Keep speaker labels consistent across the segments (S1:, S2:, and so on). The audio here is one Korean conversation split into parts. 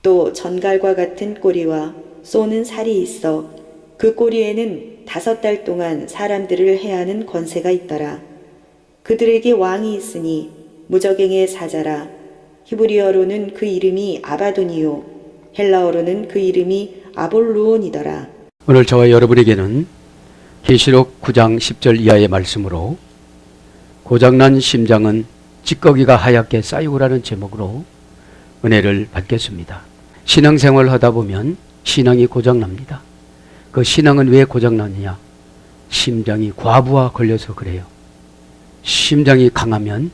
S1: 또 전갈과 같은 꼬리와 쏘는 살이 있어 그 꼬리에는 5달 동안 사람들을 해하는 권세가 있더라. 그들에게 왕이 있으니 무저갱의 사자라. 히브리어로는 그 이름이 아바돈이요 헬라어로는 그 이름이 아볼루온이더라.
S2: 오늘 저와 여러분에게는 계시록 9장 10절 이하의 말씀으로 고장난 심장은 찌꺼기가 하얗게 쌓이고라는 제목으로 은혜를 받겠습니다. 신앙생활을 하다 보면 신앙이 고장납니다. 그 신앙은 왜 고장나느냐? 심장이 과부하 걸려서 그래요. 심장이 강하면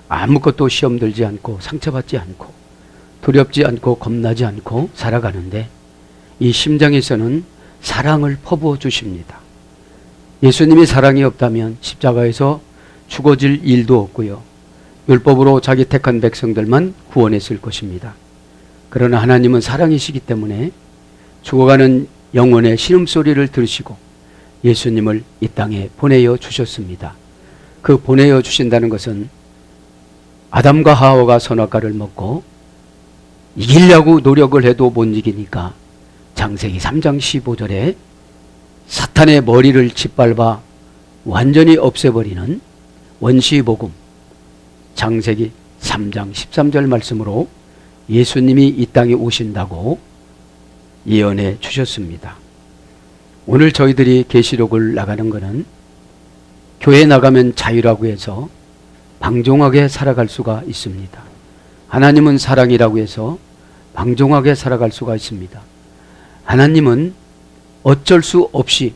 S2: 아무것도 시험 들지 않고 상처받지 않고 두렵지 않고 겁나지 않고 살아가는데 이 심장에서는 사랑을 퍼부어 주십니다. 예수님이 사랑이 없다면 십자가에서 죽어질 일도 없고요. 율법으로 자기 택한 백성들만 구원했을 것입니다. 그러나 하나님은 사랑이시기 때문에 죽어가는 영혼의 신음소리를 들으시고 예수님을 이 땅에 보내어 주셨습니다. 그 보내어 주신다는 것은 아담과 하와가 선악과를 먹고 이기려고 노력을 해도 못 이기니까 창세기 3장 15절에 사탄의 머리를 짓밟아 완전히 없애버리는 원시복음, 창세기 3장 13절 말씀으로 예수님이 이 땅에 오신다고 예언해 주셨습니다. 오늘 저희들이 계시록을 나가는 것은 교회 나가면 자유라고 해서 방종하게 살아갈 수가 있습니다. 하나님은 사랑이라고 해서 방종하게 살아갈 수가 있습니다. 하나님은 어쩔 수 없이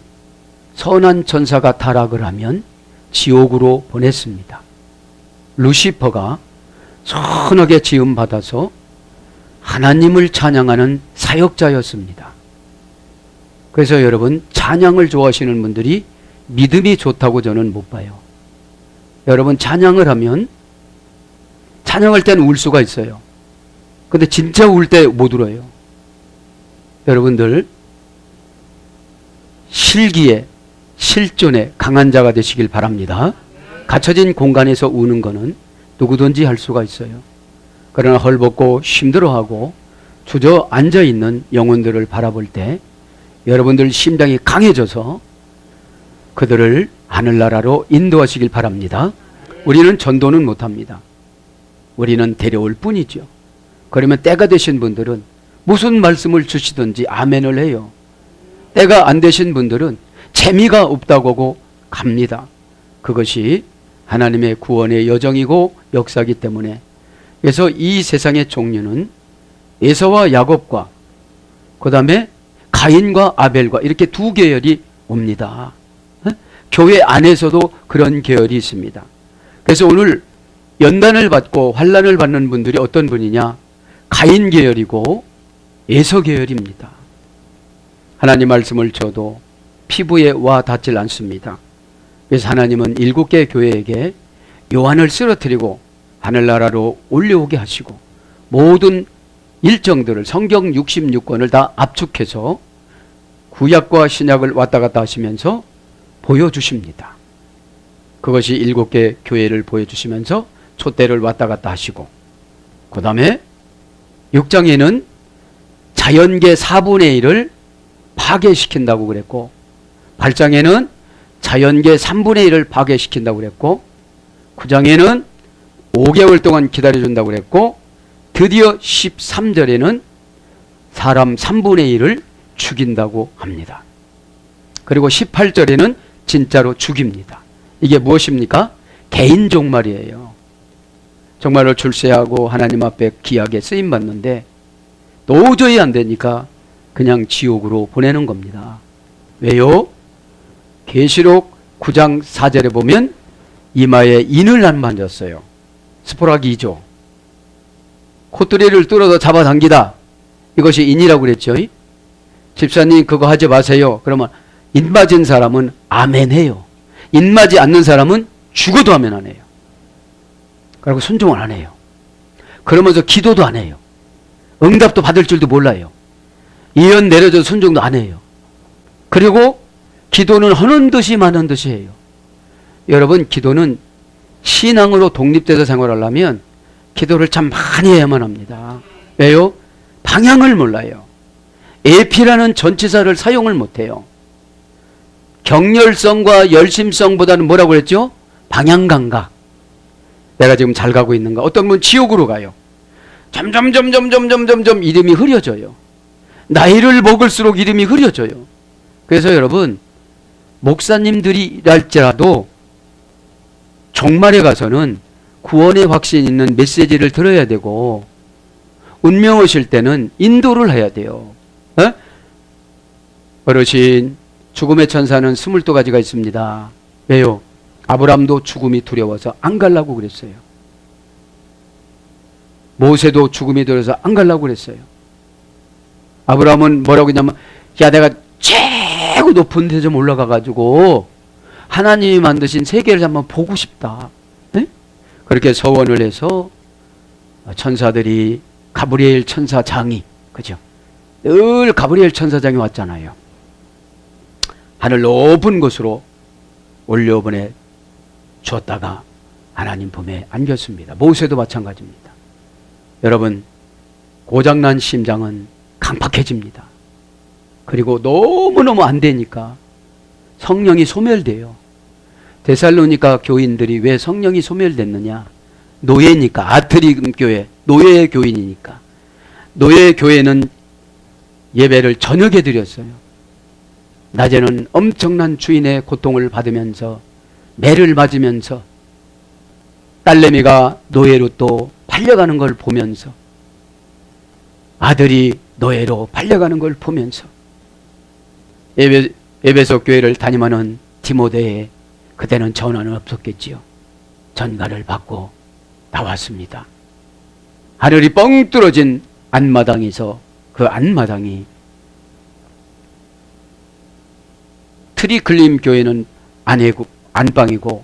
S2: 선한 천사가 타락을 하면 지옥으로 보냈습니다. 루시퍼가 선하게 지음받아서 하나님을 찬양하는 사역자였습니다. 그래서 여러분, 찬양을 좋아하시는 분들이 믿음이 좋다고 저는 못 봐요. 여러분, 찬양을 하면 찬양할 때는 울 수가 있어요. 근데 진짜 울 때 못 울어요. 여러분들 실기에 실존에 강한 자가 되시길 바랍니다. 갇혀진 공간에서 우는 거는 누구든지 할 수가 있어요. 그러나 헐벗고 힘들어하고 주저앉아 있는 영혼들을 바라볼 때 여러분들 심장이 강해져서 그들을 하늘나라로 인도하시길 바랍니다. 우리는 전도는 못합니다. 우리는 데려올 뿐이죠. 그러면 때가 되신 분들은 무슨 말씀을 주시든지 아멘을 해요. 때가 안 되신 분들은 재미가 없다고 하고 갑니다. 그것이 하나님의 구원의 여정이고 역사이기 때문에, 그래서 이 세상의 종류는 에서와 야곱과 그 다음에 가인과 아벨과 이렇게 두 계열이 옵니다. 교회 안에서도 그런 계열이 있습니다. 그래서 오늘 연단을 받고 환난을 받는 분들이 어떤 분이냐? 가인 계열이고 에서 계열입니다. 하나님 말씀을 줘도 피부에 와 닿질 않습니다. 그래서 하나님은 7개 교회에게 요한을 쓰러뜨리고 하늘나라로 올려오게 하시고 모든 일정들을 성경 66권을 다 압축해서 구약과 신약을 왔다 갔다 하시면서 보여주십니다. 그것이 7개 교회를 보여주시면서 촛대를 왔다 갔다 하시고, 그 다음에 6장에는 자연계 4분의 1을 파괴시킨다고 그랬고, 8장에는 자연계 3분의 1을 파괴시킨다고 그랬고, 9장에는 5개월 동안 기다려준다고 그랬고, 드디어 13절에는 사람 3분의 1을 죽인다고 합니다. 그리고 18절에는 진짜로 죽입니다. 이게 무엇입니까? 개인 종말이에요. 정말로 출세하고 하나님 앞에 귀하게 쓰임받는데 도저히 안 되니까 그냥 지옥으로 보내는 겁니다. 왜요? 계시록 9장 4절에 보면 이마에 인을 안 만졌어요. 스포라기 2조. 콧뚜리를 뚫어서 잡아당기다. 이것이 인이라고 그랬죠. 집사님 그거 하지 마세요. 그러면 인 맞은 사람은 아멘 해요. 인 맞지 않는 사람은 죽어도 아멘 안 해요. 그리고 순종을 안 해요. 그러면서 기도도 안 해요. 응답도 받을 줄도 몰라요. 예언 내려줘도 순종도 안 해요. 그리고 기도는 하는 듯이 마는 듯이 해요. 여러분, 기도는 신앙으로 독립돼서 생활하려면 기도를 참 많이 해야만 합니다. 왜요? 방향을 몰라요. 에피라는 전치사를 사용을 못해요. 격렬성과 열심성보다는 뭐라고 그랬죠? 방향감각. 내가 지금 잘 가고 있는가? 어떤 분은 지옥으로 가요. 점점 이름이 흐려져요. 나이를 먹을수록 이름이 흐려져요. 그래서 여러분, 목사님들이랄지라도 종말에 가서는 구원의 확신 있는 메시지를 들어야 되고, 운명 오실 때는 인도를 해야 돼요. 어르신, 죽음의 천사는 22가지가 있습니다. 왜요? 아브람도 죽음이 두려워서 안 가려고 그랬어요. 모세도 죽음이 두려워서 안 가려고 그랬어요. 아브람은 뭐라고 했냐면, 야, 내가 최고 높은 데 좀 올라가가지고 하나님이 만드신 세계를 한번 보고 싶다. 네? 그렇게 서원을 해서 천사들이, 가브리엘 천사장이, 그죠? 늘 가브리엘 천사장이 왔잖아요. 하늘 높은 곳으로 올려보내 줬다가 하나님 품에 안겼습니다. 모세도 마찬가지입니다. 여러분, 고장난 심장은 강팍해집니다. 그리고 너무너무 안 되니까 성령이 소멸돼요. 데살로니가 교인들이 왜 성령이 소멸됐느냐? 노예니까. 아트림 교회, 노예 교인이니까. 노예 교회는 예배를 저녁에 드렸어요. 낮에는 엄청난 주인의 고통을 받으면서 매를 맞으면서 딸내미가 노예로 또 팔려가는 걸 보면서, 아들이 노예로 팔려가는 걸 보면서, 에베소 교회를 다니면은 디모데에, 그때는 전화는 없었겠지요. 전가를 받고 나왔습니다. 하늘이 뻥 뚫어진 안마당에서 그 안마당이, 트리클림 교회는 안방이고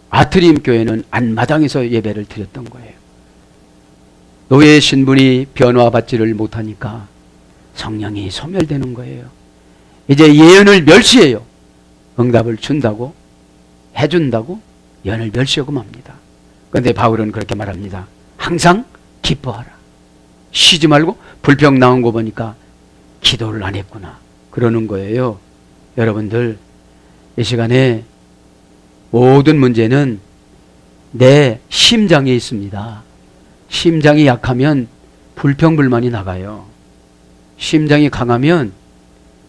S2: 아트림 교회는 안마당에서 예배를 드렸던 거예요. 노예 신분이 변화받지를 못하니까 성령이 소멸되는 거예요. 이제 예언을 멸시해요. 응답을 준다고, 해준다고 예언을 멸시하고 맙니다. 그런데 바울은 그렇게 말합니다. 항상 기뻐하라. 쉬지 말고, 불평 나온 거 보니까 기도를 안 했구나, 그러는 거예요. 여러분들, 이 시간에 모든 문제는 내 심장에 있습니다. 심장이 약하면 불평불만이 나가요. 심장이 강하면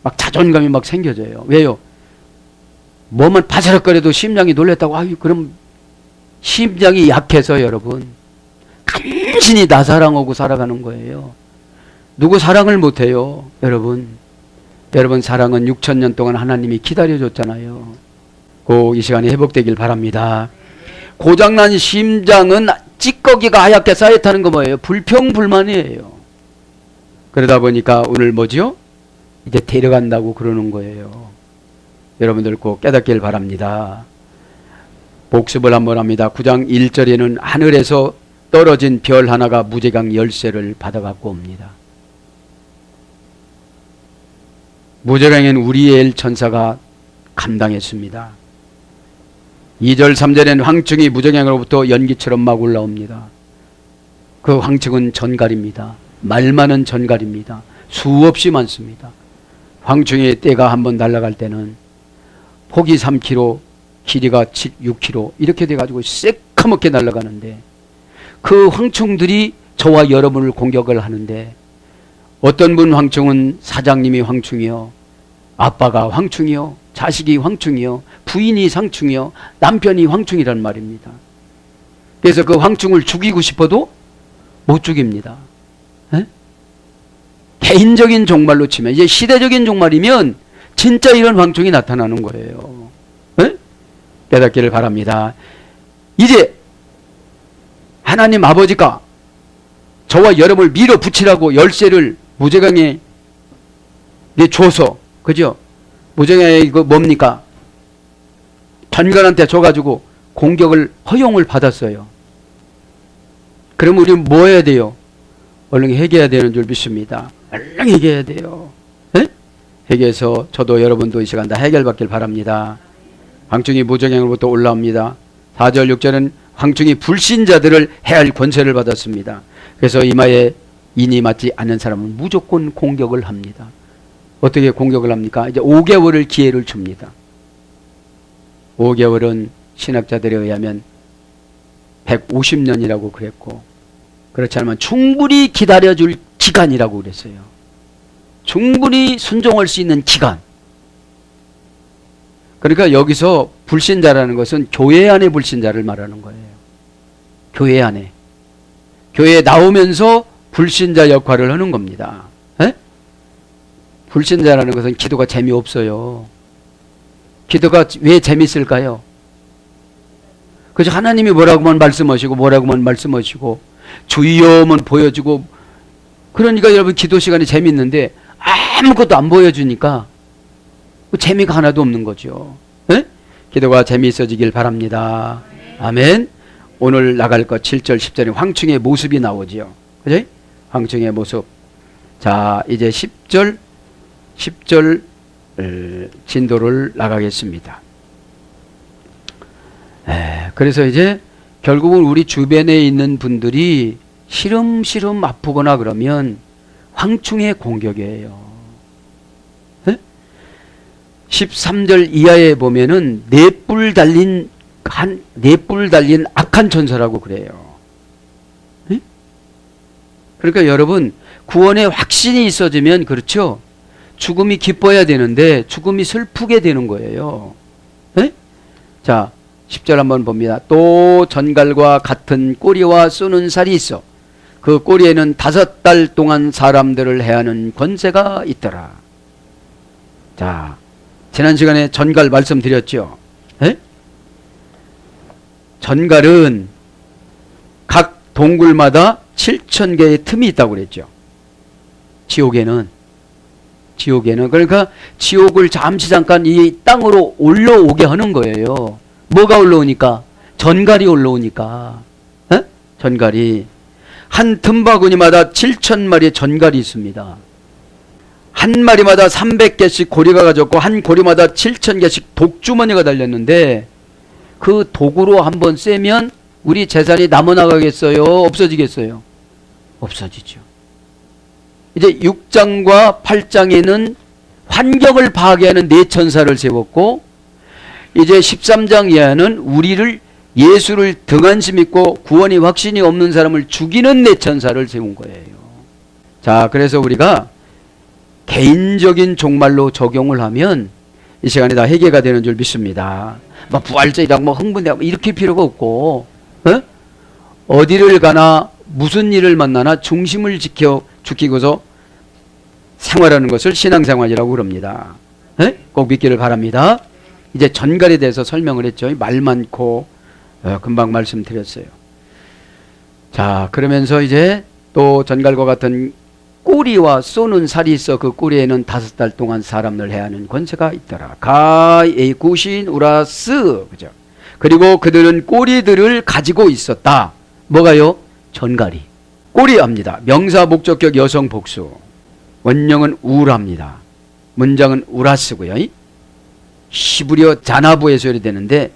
S2: 막 자존감이 막 생겨져요. 왜요? 몸은 바스락거려도 심장이 놀랬다고, 아유, 그럼 심장이 약해서 여러분 간신히 나 사랑하고 살아가는 거예요. 누구 사랑을 못해요. 여러분 사랑은 6,000년 동안 하나님이 기다려줬잖아요. 이 시간에 회복되길 바랍니다. 고장난 심장은 찌꺼기가 하얗게 쌓였다는 거 뭐예요? 불평불만이에요. 그러다 보니까 오늘 뭐죠? 이제 데려간다고 그러는 거예요. 여러분들 꼭 깨닫길 바랍니다. 복습을 한번 합니다. 9장 1절에는 하늘에서 떨어진 별 하나가 무제강 열쇠를 받아갖고 옵니다. 무제강에는 우리엘 천사가 감당했습니다. 2절 3절에는 황충이 무제강으로부터 연기처럼 막 올라옵니다. 그 황충은 전갈입니다. 말 많은 전갈입니다. 수없이 많습니다. 황충의 떼가 한번 날아갈 때는 폭이 3km, 길이가 6km 이렇게 돼가지고 새까맣게 날아가는데, 그 황충들이 저와 여러분을 공격을 하는데, 어떤 분 황충은 사장님이 황충이요, 아빠가 황충이요, 자식이 황충이요, 부인이 상충이요, 남편이 황충이란 말입니다. 그래서 그 황충을 죽이고 싶어도 못 죽입니다. 에? 개인적인 종말로 치면, 이제 시대적인 종말이면 진짜 이런 황충이 나타나는 거예요. 에? 깨닫기를 바랍니다. 이제 하나님 아버지가 저와 여러분을 밀어붙이라고 열쇠를 무제강에 줘서, 그죠? 무제강에 이거 뭡니까? 전갈한테 줘가지고 공격을 허용을 받았어요. 그럼 우리는 뭐 해야 돼요? 얼른 회개해야 되는 줄 믿습니다. 얼른 회개해야 돼요. 네? 회개해서 저도 여러분도 이 시간 다 해결받길 바랍니다. 황충이 무제강으로부터 올라옵니다. 4절 6절은 황충이 불신자들을 해할 권세를 받았습니다. 그래서 이마에 인이 맞지 않는 사람은 무조건 공격을 합니다. 어떻게 공격을 합니까? 이제 5개월을 기회를 줍니다. 5개월은 신학자들에 의하면 150년이라고 그랬고, 그렇지 않으면 충분히 기다려줄 기간이라고 그랬어요. 충분히 순종할 수 있는 기간. 그러니까 여기서 불신자라는 것은 교회 안의 불신자를 말하는 거예요. 교회 안에. 교회에 나오면서 불신자 역할을 하는 겁니다. 에? 불신자라는 것은 기도가 재미없어요. 기도가 왜 재밌을까요? 그저 하나님이 뭐라고만 말씀하시고 주여만 보여주고, 그러니까 여러분 기도 시간이 재밌는데 아무것도 안 보여주니까 재미가 하나도 없는 거죠. 에? 기도가 재미있어지길 바랍니다. 아멘. 오늘 나갈 것 7절 10절에 황충의 모습이 나오지요. 그죠? 황충의 모습. 자, 이제 10절 진도를 나가겠습니다. 그래서 이제 결국은 우리 주변에 있는 분들이 시름시름 아프거나 그러면 황충의 공격이에요. 13절 이하에 보면은 넷불 달린 악한 천사라고 그래요. 그러니까 여러분, 구원의 확신이 있어지면, 그렇죠, 죽음이 기뻐야 되는데 죽음이 슬프게 되는 거예요. 자, 10절 한번 봅니다. 또 전갈과 같은 꼬리와 쏘는 살이 있어 그 꼬리에는 5달 동안 사람들을 해하는 권세가 있더라. 자, 지난 시간에 전갈 말씀드렸죠. 전갈은 각 동굴마다 7,000개의 틈이 있다고 그랬죠. 지옥에는 그러니까 지옥을 잠깐 이 땅으로 올라오게 하는 거예요. 뭐가 올라오니까? 전갈이 올라오니까. 전갈이 한 틈바구니마다 7,000마리의 전갈이 있습니다. 한 마리마다 300개씩 고리가 가졌고 한 고리마다 7,000개씩 독주머니가 달렸는데, 그 독으로 한번 쐬면 우리 재산이 남아나가겠어요? 없어지겠어요? 없어지죠. 이제 6장과 8장에는 환경을 파괴하는 내천사를 세웠고, 이제 13장 이하는 우리를, 예수를 등한시 믿고 구원이 확신이 없는 사람을 죽이는 내천사를 세운 거예요. 자, 그래서 우리가 개인적인 종말로 적용을 하면 이 시간에 다 해결가 되는 줄 믿습니다. 막 부활절이라고 막 흥분되고 이렇게 필요가 없고, 어디를 가나 무슨 일을 만나나 중심을 지키고서 생활하는 것을 신앙생활이라고 그럽니다. 꼭 믿기를 바랍니다. 이제 전갈에 대해서 설명을 했죠. 말 많고, 금방 말씀드렸어요. 자, 그러면서 이제 또 전갈과 같은 꼬리와 쏘는 살이 있어 그 꼬리에는 5달 동안 사람을 해하는 권세가 있더라. 가에 구신 우라스. 그죠? 그리고 그들은 꼬리들을 가지고 있었다. 뭐가요? 전갈이. 꼬리합니다. 명사 목적격 여성 복수. 원형은 우랍니다. 문장은 우라스고요. 시브리어 자나부에서 해되는데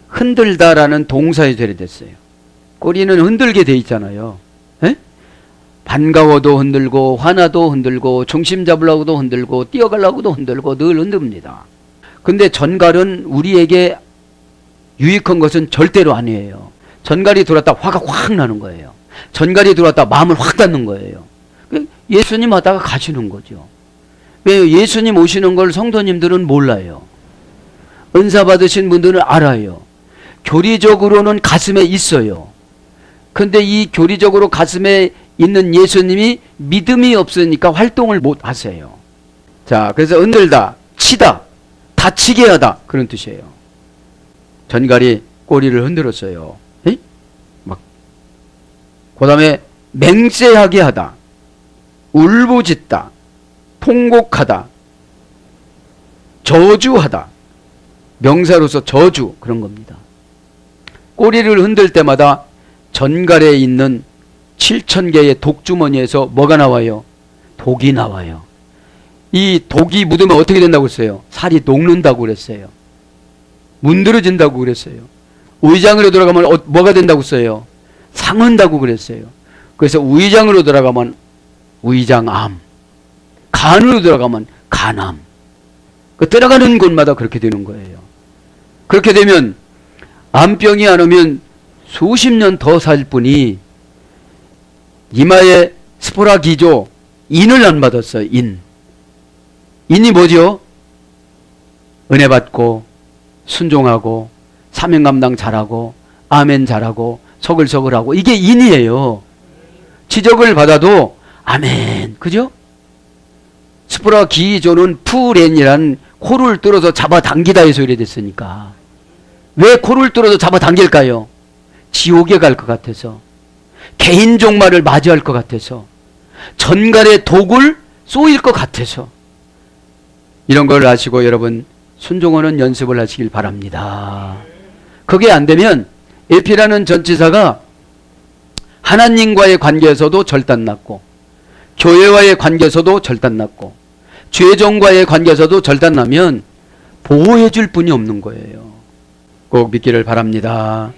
S2: 흔들다라는 동사에 해됐어요. 꼬리는 흔들게 돼 있잖아요. 반가워도 흔들고 화나도 흔들고 중심 잡으려고도 흔들고 뛰어가려고도 흔들고 늘 흔듭니다. 근데 전갈은 우리에게 유익한 것은 절대로 아니에요. 전갈이 들어왔다 화가 확 나는 거예요. 전갈이 들어왔다 마음을 확 닫는 거예요. 예수님 하다가 가시는 거죠. 왜? 예수님 오시는 걸 성도님들은 몰라요. 은사 받으신 분들은 알아요. 교리적으로는 가슴에 있어요. 근데 이 교리적으로 가슴에 있는 예수님이 믿음이 없으니까 활동을 못 하세요. 자, 그래서 흔들다, 치다, 다치게 하다, 그런 뜻이에요. 전갈이 꼬리를 흔들었어요. 그 다음에 맹세하게 하다, 울부짖다, 통곡하다, 저주하다. 명사로서 저주, 그런 겁니다. 꼬리를 흔들 때마다 전갈에 있는 7,000개의 독주머니에서 뭐가 나와요? 독이 나와요. 이 독이 묻으면 어떻게 된다고 했어요? 살이 녹는다고 그랬어요. 문드러진다고 그랬어요. 의장으로 들어가면 뭐가 된다고 했어요? 상한다고 그랬어요. 그래서 의장으로 들어가면 위장암, 간으로 들어가면 간암. 그 들어가는 곳마다 그렇게 되는 거예요. 그렇게 되면 암병이 안 오면 수십 년 더 살 뿐이 이마에 스포라 기조, 인을 안 받았어요. 인이 뭐죠? 은혜 받고 순종하고 사명 감당 잘하고 아멘 잘하고 서글서글하고, 이게 인이에요. 지적을 받아도 아멘, 그죠? 스포라 기조는 푸렌이란 코를 뚫어서 잡아당기다 해서 이래 됐으니까. 왜 코를 뚫어서 잡아당길까요? 지옥에 갈 것 같아서, 개인 종말을 맞이할 것 같아서, 전갈의 독을 쏘일 것 같아서. 이런 걸 아시고 여러분 순종하는 연습을 하시길 바랍니다. 그게 안 되면 에피라는 전치사가 하나님과의 관계에서도 절단났고, 교회와의 관계에서도 절단났고, 죄종과의 관계에서도 절단나면 보호해 줄 분이 없는 거예요. 꼭 믿기를 바랍니다.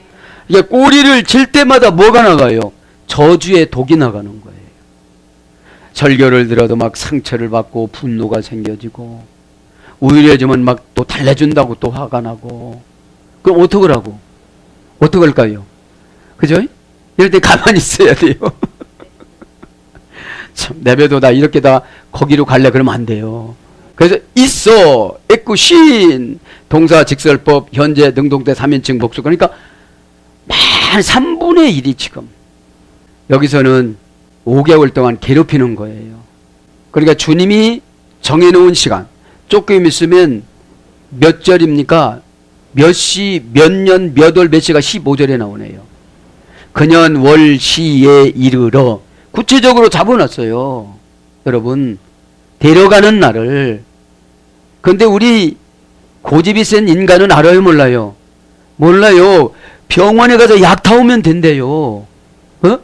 S2: 이게 꼬리를 칠 때마다 뭐가 나가요? 저주의 독이 나가는 거예요. 설교를 들어도 막 상처를 받고 분노가 생겨지고, 우울해지면 막 또 달래준다고 또 화가 나고. 그럼 어떡하라고? 어떡할까요? 그죠? 이럴 때 가만히 있어야 돼요. 참, 내배도 나 이렇게 다 거기로 갈래 그러면 안 돼요. 그래서 있어, 애꾸신, 동사 직설법, 현재 능동태 3인칭 복수. 그러니까 만 3분의 1이 지금 여기서는 5개월 동안 괴롭히는 거예요. 그러니까 주님이 정해놓은 시간, 조금 있으면 몇 절입니까? 몇 시, 몇 년, 몇 월, 몇 시가 15절에 나오네요. 그년 월 시에 이르러 구체적으로 잡아놨어요. 여러분, 데려가는 날을. 근데 우리 고집이 센 인간은 알아요, 몰라요? 몰라요. 병원에 가서 약 타오면 된대요. 어?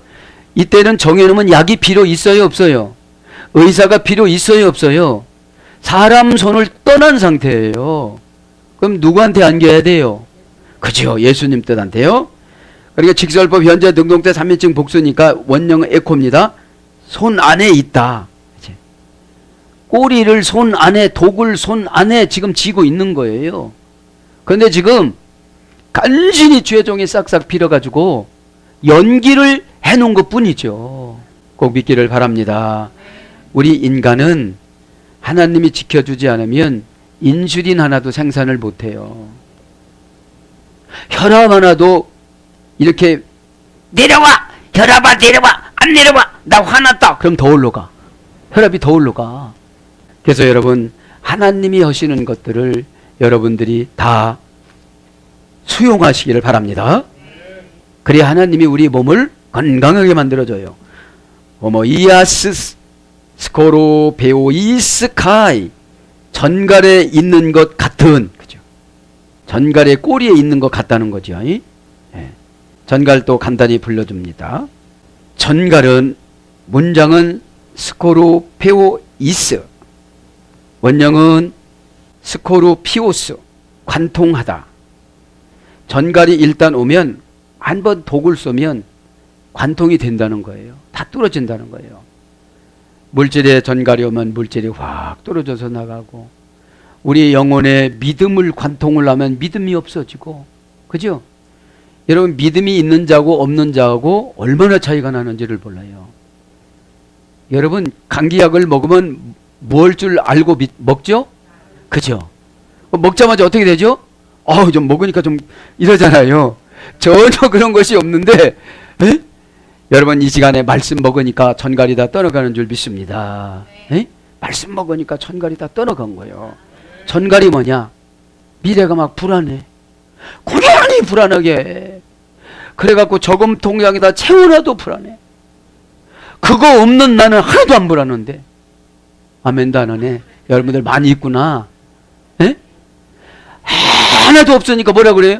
S2: 이때는 정해놓으면 약이 필요 있어요, 없어요? 의사가 필요 있어요, 없어요? 사람 손을 떠난 상태예요. 그럼 누구한테 안겨야 돼요? 그죠? 예수님 뜻한테요. 그러니까 직설법 현재 능동태 3인칭 복수니까 원형은 에코입니다. 손 안에 있다. 꼬리를 손 안에, 독을 손 안에 지금 쥐고 있는 거예요. 그런데 지금 간신히 죄종이 싹싹 빌어가지고 연기를 해놓은 것 뿐이죠. 꼭 믿기를 바랍니다. 우리 인간은 하나님이 지켜주지 않으면 인슐린 하나도 생산을 못해요. 혈압 하나도 이렇게 내려와! 혈압아 내려와! 안 내려와! 나 화났다! 그럼 더 올라가. 혈압이 더 올라가. 그래서 여러분, 하나님이 하시는 것들을 여러분들이 다 수용하시기를 바랍니다. 그래야 하나님이 우리 몸을 건강하게 만들어줘요. 이아스 스코로 베오이스카이, 전갈에 있는 것 같은, 그죠? 전갈의 꼬리에 있는 것 같다는 거죠. 예. 전갈도 간단히 불러줍니다. 전갈은 문장은 스코로페오이스, 원형은 스코로피오스, 관통하다. 전갈이 일단 오면 한번 독을 쏘면 관통이 된다는 거예요. 다 뚫어진다는 거예요. 물질에 전갈이 오면 물질이 확 떨어져서 나가고, 우리 영혼에 믿음을 관통을 하면 믿음이 없어지고, 그죠? 여러분, 믿음이 있는 자고 없는 자하고 얼마나 차이가 나는지를 몰라요. 여러분, 감기약을 먹으면 뭘 줄 알고 먹죠? 그죠? 먹자마자 어떻게 되죠? 좀 먹으니까 좀 이러잖아요. 전혀 그런 것이 없는데, 에? 여러분, 이 시간에 말씀 먹으니까 전갈이 다 떠나가는 줄 믿습니다. 에? 말씀 먹으니까 전갈이 다 떠나간 거예요. 전갈이 뭐냐? 미래가 막 불안해. 고연히 불안하게 해. 그래갖고 저금 통장에다 채워놔도 불안해. 그거 없는 나는 하나도 안 불안한데. 아멘도 안 하네. 여러분들 많이 있구나. 에? 하나도 없으니까 뭐라 그래요?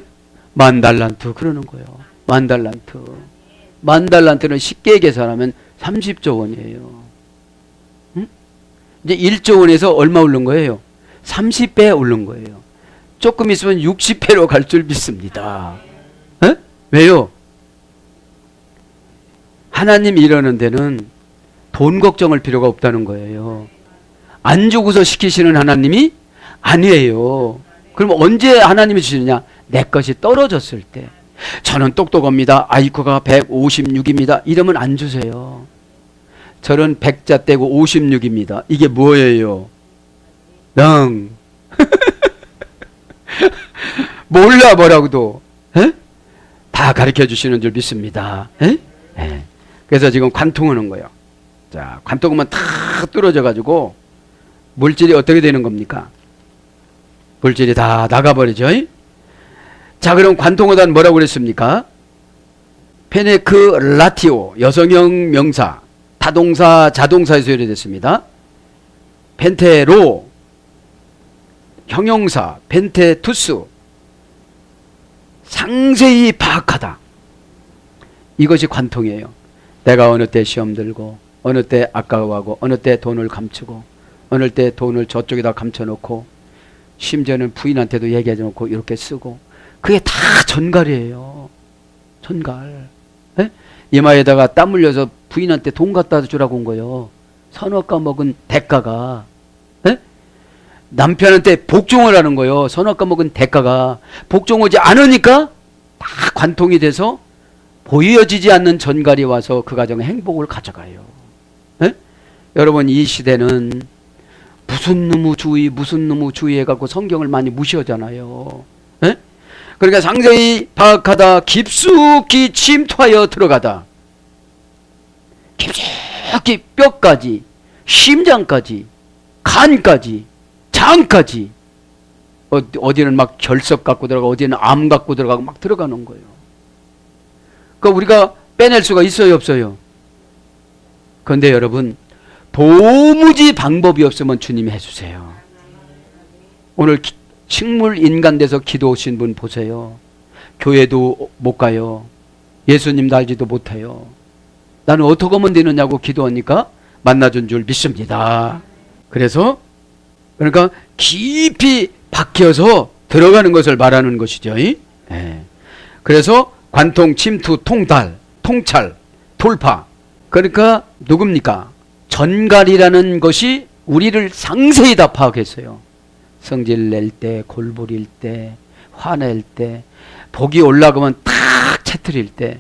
S2: 만달란트 그러는 거예요. 만달란트. 만달란트는 쉽게 계산하면 30조 원이에요. 응? 이제 1조 원에서 얼마 오른 거예요? 30배 오른 거예요. 조금 있으면 60배로 갈 줄 믿습니다. 에? 왜요? 하나님 이러는 데는 돈 걱정할 필요가 없다는 거예요. 안 주고서 시키시는 하나님이 아니에요. 그럼 언제 하나님이 주시느냐? 내 것이 떨어졌을 때. 저는 똑똑합니다. IQ가 156입니다. 이러면 안 주세요. 저는 100자 떼고 56입니다. 이게 뭐예요? 영. 몰라 뭐라고도 에? 다 가르쳐 주시는 줄 믿습니다. 에? 에. 그래서 지금 관통하는 거예요. 자, 관통하면 탁 뚫어져 가지고 물질이 어떻게 되는 겁니까? 물질이 다 나가버리죠. 자, 그럼 관통하다는 뭐라고 그랬습니까? 페네크 라티오, 여성형 명사, 타동사, 자동사에서 유래됐습니다. 펜테로, 형용사, 펜테투스, 상세히 파악하다. 이것이 관통이에요. 내가 어느 때 시험 들고, 어느 때 아까워하고, 어느 때 돈을 감추고, 어느 때 돈을 저쪽에다 감춰놓고, 심지어는 부인한테도 얘기하지 않고 이렇게 쓰고, 그게 다 전갈이에요. 전갈. 에? 이마에다가 땀 흘려서 부인한테 돈 갖다 주라고 온 거예요. 서너 까먹은 대가가. 에? 남편한테 복종을 하는 거예요. 서너 까먹은 대가가. 복종하지 않으니까 다 관통이 돼서 보여지지 않는 전갈이 와서 그 가정의 행복을 가져가요. 에? 여러분, 이 시대는 무슨 놈의 주의 해갖고 성경을 많이 무시하잖아요. 에? 그러니까 상세히 파악하다, 깊숙이 침투하여 들어가다. 깊숙이 뼈까지, 심장까지, 간까지, 장까지. 어디는 막 결석 갖고 들어가고 어디는 암 갖고 들어가고 막 들어가는 거예요. 그러니까 우리가 빼낼 수가 있어요, 없어요? 그런데 여러분, 도무지 방법이 없으면 주님이 해주세요. 오늘 식물 인간 돼서 기도 오신 분 보세요. 교회도 못 가요. 예수님도 알지도 못해요. 나는 어떻게 하면 되느냐고 기도하니까 만나준 줄 믿습니다. 그래서 그러니까 깊이 박혀서 들어가는 것을 말하는 것이죠. 네. 그래서 관통, 침투, 통달, 통찰, 돌파. 그러니까 누굽니까? 전갈이라는 것이 우리를 상세히 다 파악했어요. 성질 낼 때, 골부릴 때, 화낼 때, 복이 올라가면 탁 채트릴 때,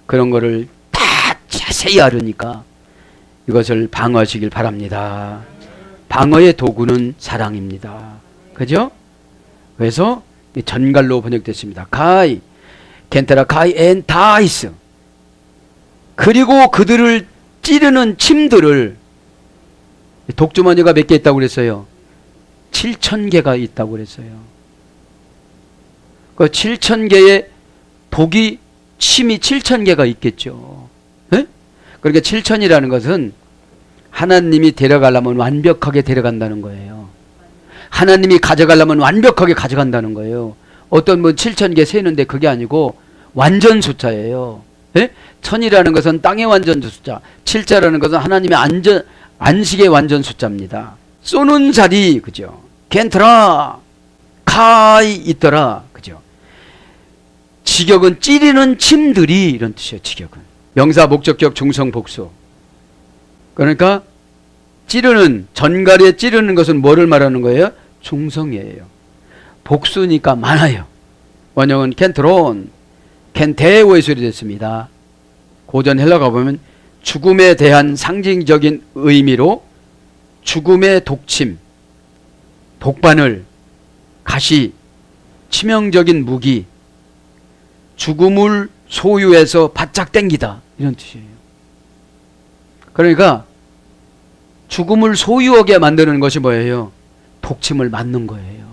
S2: 그런 거를 다 자세히 알으니까 이것을 방어하시길 바랍니다. 방어의 도구는 사랑입니다. 그죠? 그래서 전갈로 번역됐습니다. 가이, 켄테라 가이 엔 다이스. 그리고 그들을 찌르는 침들을, 독주머니가 몇 개 있다고 그랬어요? 7,000개가 있다고 그랬어요. 그 7,000개의 독이, 침이 7,000개가 있겠죠. 네? 그러니까 7,000이라는 것은 하나님이 데려가려면 완벽하게 데려간다는 거예요. 하나님이 가져가려면 완벽하게 가져간다는 거예요. 어떤 분 7,000개 세는데 그게 아니고 완전 숫자예요. 네? 1000이라는 것은 땅의 완전 숫자, 7자라는 것은 하나님의 안식의 완전 숫자입니다. 쏘는 자리, 그죠? 겐트라, 카이 있더라, 그죠? 직역은 찌르는 침들이, 이런 뜻이에요. 직역은 명사, 목적격, 중성, 복수. 그러니까 찌르는, 전갈에 찌르는 것은 뭐를 말하는 거예요? 중성이에요. 복수니까 많아요. 원형은 켄트론, 켄테오의 소리 됐습니다. 고전 헬라가 보면 죽음에 대한 상징적인 의미로 죽음의 독침, 독바늘, 가시, 치명적인 무기, 죽음을 소유해서 바짝 당기다, 이런 뜻이에요. 그러니까 죽음을 소유하게 만드는 것이 뭐예요? 독침을 맞는 거예요.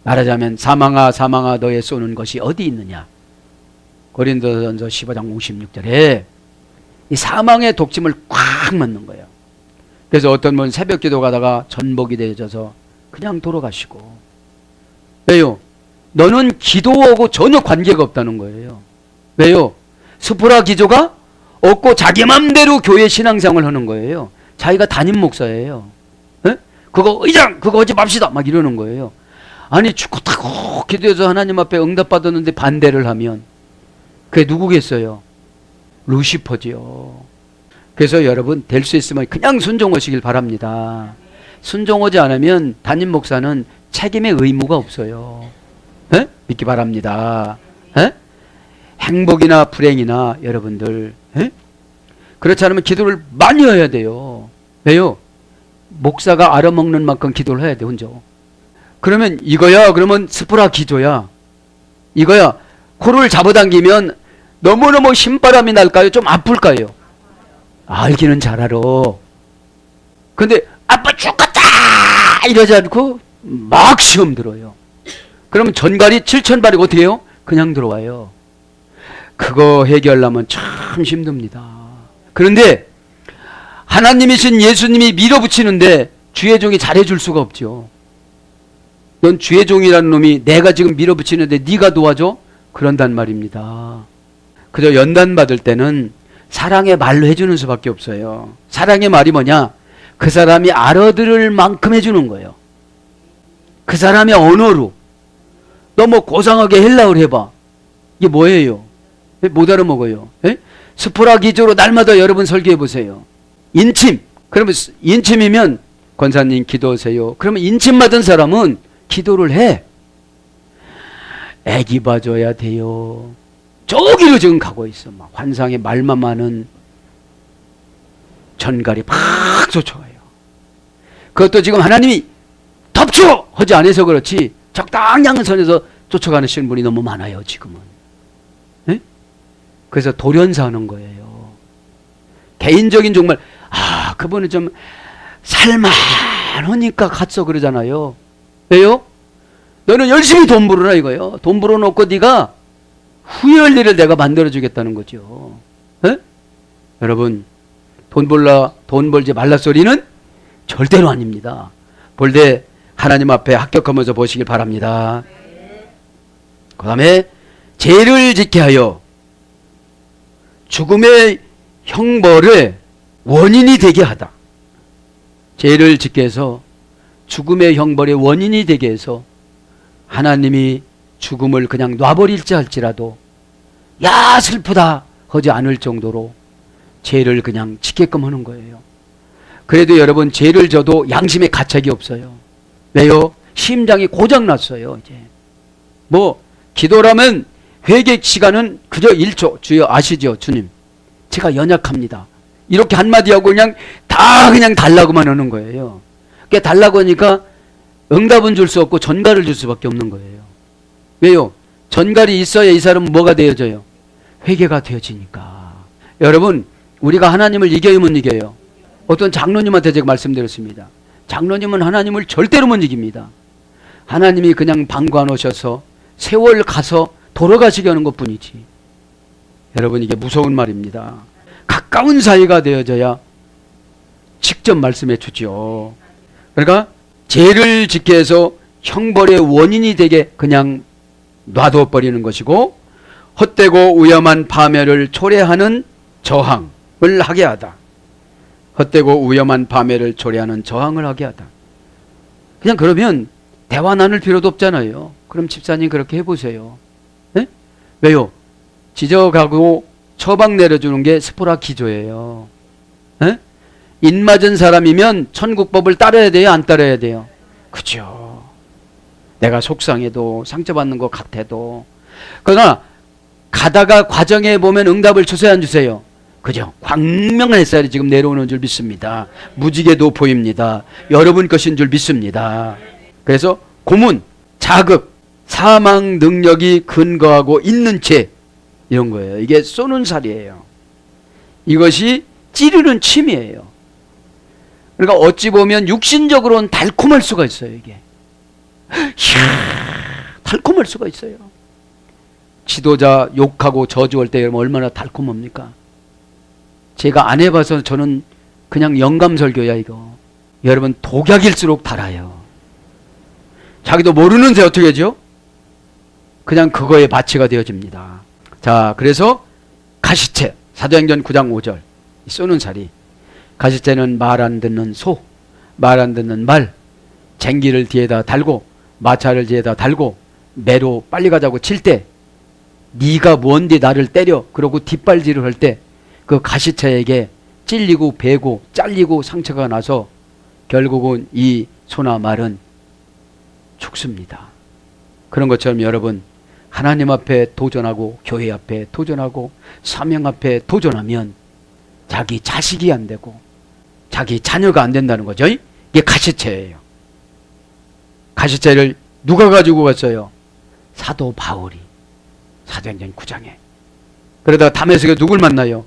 S2: 말하자면 사망아 사망아 너의 쏘는 것이 어디 있느냐. 고린도전서 15장 56절에 이 사망의 독침을 꽉 맞는 거예요. 그래서 어떤 분 새벽 기도 가다가 전복이 되어져서 그냥 돌아가시고. 왜요? 너는 기도하고 전혀 관계가 없다는 거예요. 왜요? 스포라 기조가 없고 자기 맘대로 교회 신앙생활을 하는 거예요. 자기가 담임 목사예요. 에? 그거 의장 그거 하지 맙시다 막 이러는 거예요. 아니 죽고 기도해서 하나님 앞에 응답받았는데 반대를 하면 그게 누구겠어요? 루시퍼지요. 그래서 여러분 될 수 있으면 그냥 순종하시길 바랍니다. 순종하지 않으면 담임 목사는 책임의 의무가 없어요. 에? 믿기 바랍니다. 에? 행복이나 불행이나 여러분들 에? 그렇지 않으면 기도를 많이 해야 돼요. 왜요? 목사가 알아먹는 만큼 기도를 해야 돼 혼자. 그러면 이거야 그러면 스포라 기도야. 이거야 코를 잡아당기면 너무너무 힘바람이 날까요? 좀 아플까요? 알기는 잘 알아. 근데 아빠 죽겠다 이러지 않고 막 시험 들어요. 그러면 전갈이 7,000발이 어떻게 해요? 그냥 들어와요. 그거 해결하면 참 힘듭니다. 그런데 하나님이신 예수님이 밀어붙이는데 주의 종이 잘해줄 수가 없죠. 넌 주의 종이라는 놈이 내가 지금 밀어붙이는데 네가 도와줘? 그런단 말입니다. 그저 연단 받을 때는 사랑의 말로 해주는 수밖에 없어요. 사랑의 말이 뭐냐? 그 사람이 알아들을 만큼 해주는 거예요. 그 사람의 언어로. 너무 고상하게 헬라어를 해봐. 이게 뭐예요? 못 알아먹어요. 에? 스포라 기조로 날마다 여러분 설교해 보세요. 인침. 그러면 인침이면 권사님 기도하세요. 그러면 인침 받은 사람은 기도를 해. 애기 봐줘야 돼요. 저기로 지금 가고 있어. 막 환상에 말만 많은 전갈이 팍 쫓아가요. 그것도 지금 하나님이 덮쳐! 하지 않아서 그렇지 적당한 선에서 쫓아가는 신분이 너무 많아요 지금은. 네? 그래서 돌연사하는 거예요. 개인적인 정말 그분은 좀 살만하니까 갔어 그러잖아요. 왜요? 너는 열심히 돈 벌어라 이거요. 돈 벌어놓고 네가 후회할 일을 내가 만들어주겠다는 거죠. 에? 여러분 돈 벌지 말라 소리는 절대로 아닙니다. 볼 때 하나님 앞에 합격하면서 보시길 바랍니다. 그 다음에 죄를 짓게 하여 죽음의 형벌의 원인이 되게 하다. 죄를 짓게 해서 죽음의 형벌의 원인이 되게 해서 하나님이 죽음을 그냥 놔버릴지 할지라도 야 슬프다 하지 않을 정도로 죄를 그냥 짓게끔 하는 거예요. 그래도 여러분 죄를 져도 양심에 가책이 없어요. 왜요? 심장이 고장났어요. 이제 뭐 기도라면 회개 시간은 그저 1초. 주여 아시죠 주님 제가 연약합니다. 이렇게 한마디 하고 그냥 달라고만 하는 거예요. 그게 달라고 하니까 응답은 줄 수 없고 전갈을 줄 수밖에 없는 거예요. 왜요? 전갈이 있어야 이 사람은 뭐가 되어져요? 회개가 되어지니까. 여러분 우리가 하나님을 이겨야 못 이겨요. 어떤 장로님한테 제가 말씀드렸습니다. 장로님은 하나님을 절대로 못 이깁니다. 하나님이 그냥 방관 오셔서 세월 가서 돌아가시게 하는 것뿐이지. 여러분 이게 무서운 말입니다. 가까운 사이가 되어져야 직접 말씀해 주죠. 그러니까 죄를 짓게 해서 형벌의 원인이 되게 그냥 놔둬 버리는 것이고 헛되고 위험한 파멸을 초래하는 저항을 하게 하다. 헛되고 위험한 파멸을 초래하는 저항을 하게 하다. 그냥 그러면 대화 나눌 필요도 없잖아요. 그럼 집사님 그렇게 해보세요. 네? 왜요? 지적하고 처방 내려주는 게 스포라 기조예요. 네? 인 맞은 사람이면 천국법을 따라야 돼요? 안 따라야 돼요? 그죠. 내가 속상해도 상처받는 것 같아도. 그러나 가다가 과정에 보면 응답을 주세요 안 주세요? 그죠? 광명한 햇살이 지금 내려오는 줄 믿습니다. 무지개도 보입니다. 여러분 것인 줄 믿습니다. 그래서 고문, 자극, 사망 능력이 근거하고 있는 죄 이런 거예요. 이게 쏘는 살이에요. 이것이 찌르는 침이에요. 그러니까 어찌 보면 육신적으로는 달콤할 수가 있어요. 이게 달콤할 수가 있어요. 지도자 욕하고 저주할 때 얼마나 달콤합니까? 제가 안 해봐서 저는 그냥 영감설교야 이거. 여러분 독약일수록 달아요. 자기도 모르는데 어떻게 하죠? 그냥 그거에 마취가 되어집니다. 자, 그래서 가시체 사도행전 9장 5절 쏘는 살이. 가시체는 말 안 듣는 소, 말 안 듣는 말, 쟁기를 뒤에다 달고 마차를 뒤에다 달고 매로 빨리 가자고 칠 때 네가 뭔데 나를 때려 그러고 뒷발질을 할 때 그 가시체에게 찔리고 베고 잘리고 상처가 나서 결국은 이 소나 말은 죽습니다. 그런 것처럼 여러분, 하나님 앞에 도전하고 교회 앞에 도전하고 사명 앞에 도전하면 자기 자식이 안 되고 자기 자녀가 안 된다는 거죠. 이게 가시체예요. 가시체를 누가 가지고 갔어요? 사도 바울이 사도행전 9장에. 그러다가 다메섹에 누굴 만나요?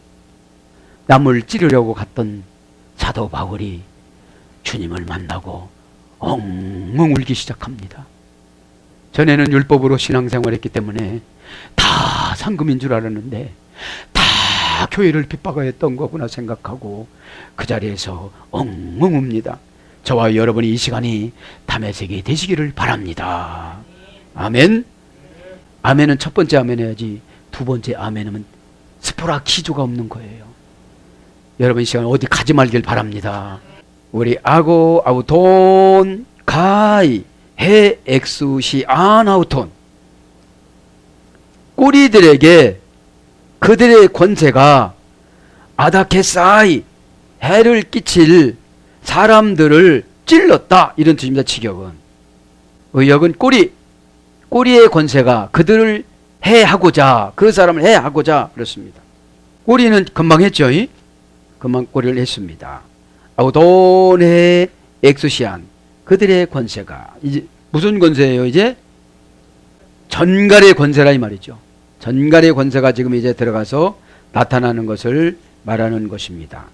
S2: 남을 찌르려고 갔던 사도 바울이 주님을 만나고 엉엉 울기 시작합니다. 전에는 율법으로 신앙생활했기 때문에 다 상금인 줄 알았는데 다 교회를 핍박하였던 거구나 생각하고 그 자리에서 엉엉 웁니다. 저와 여러분이 이 시간이 다메섹이 되시기를 바랍니다. 아멘. 아멘은 첫 번째 아멘 해야지 두 번째 아멘은 스포라 기조가 없는 거예요. 여러분 이 시간 어디 가지 말길 바랍니다. 우리 아고 아우톤 가이 해 엑수시 아나우톤, 꼬리들에게 그들의 권세가 아다케사이 해를 끼칠 사람들을 찔렀다, 이런 뜻입니다. 직역은. 의역은 꼬리의 권세가 그들을 해하고자, 그 사람을 해하고자 그렇습니다. 꼬리는 금방 했죠. 금방 꼬리를 했습니다. 아우돈의 엑수시안, 그들의 권세가 이제 무슨 권세예요? 이제 전갈의 권세라 이 말이죠. 전갈의 권세가 지금 이제 들어가서 나타나는 것을 말하는 것입니다.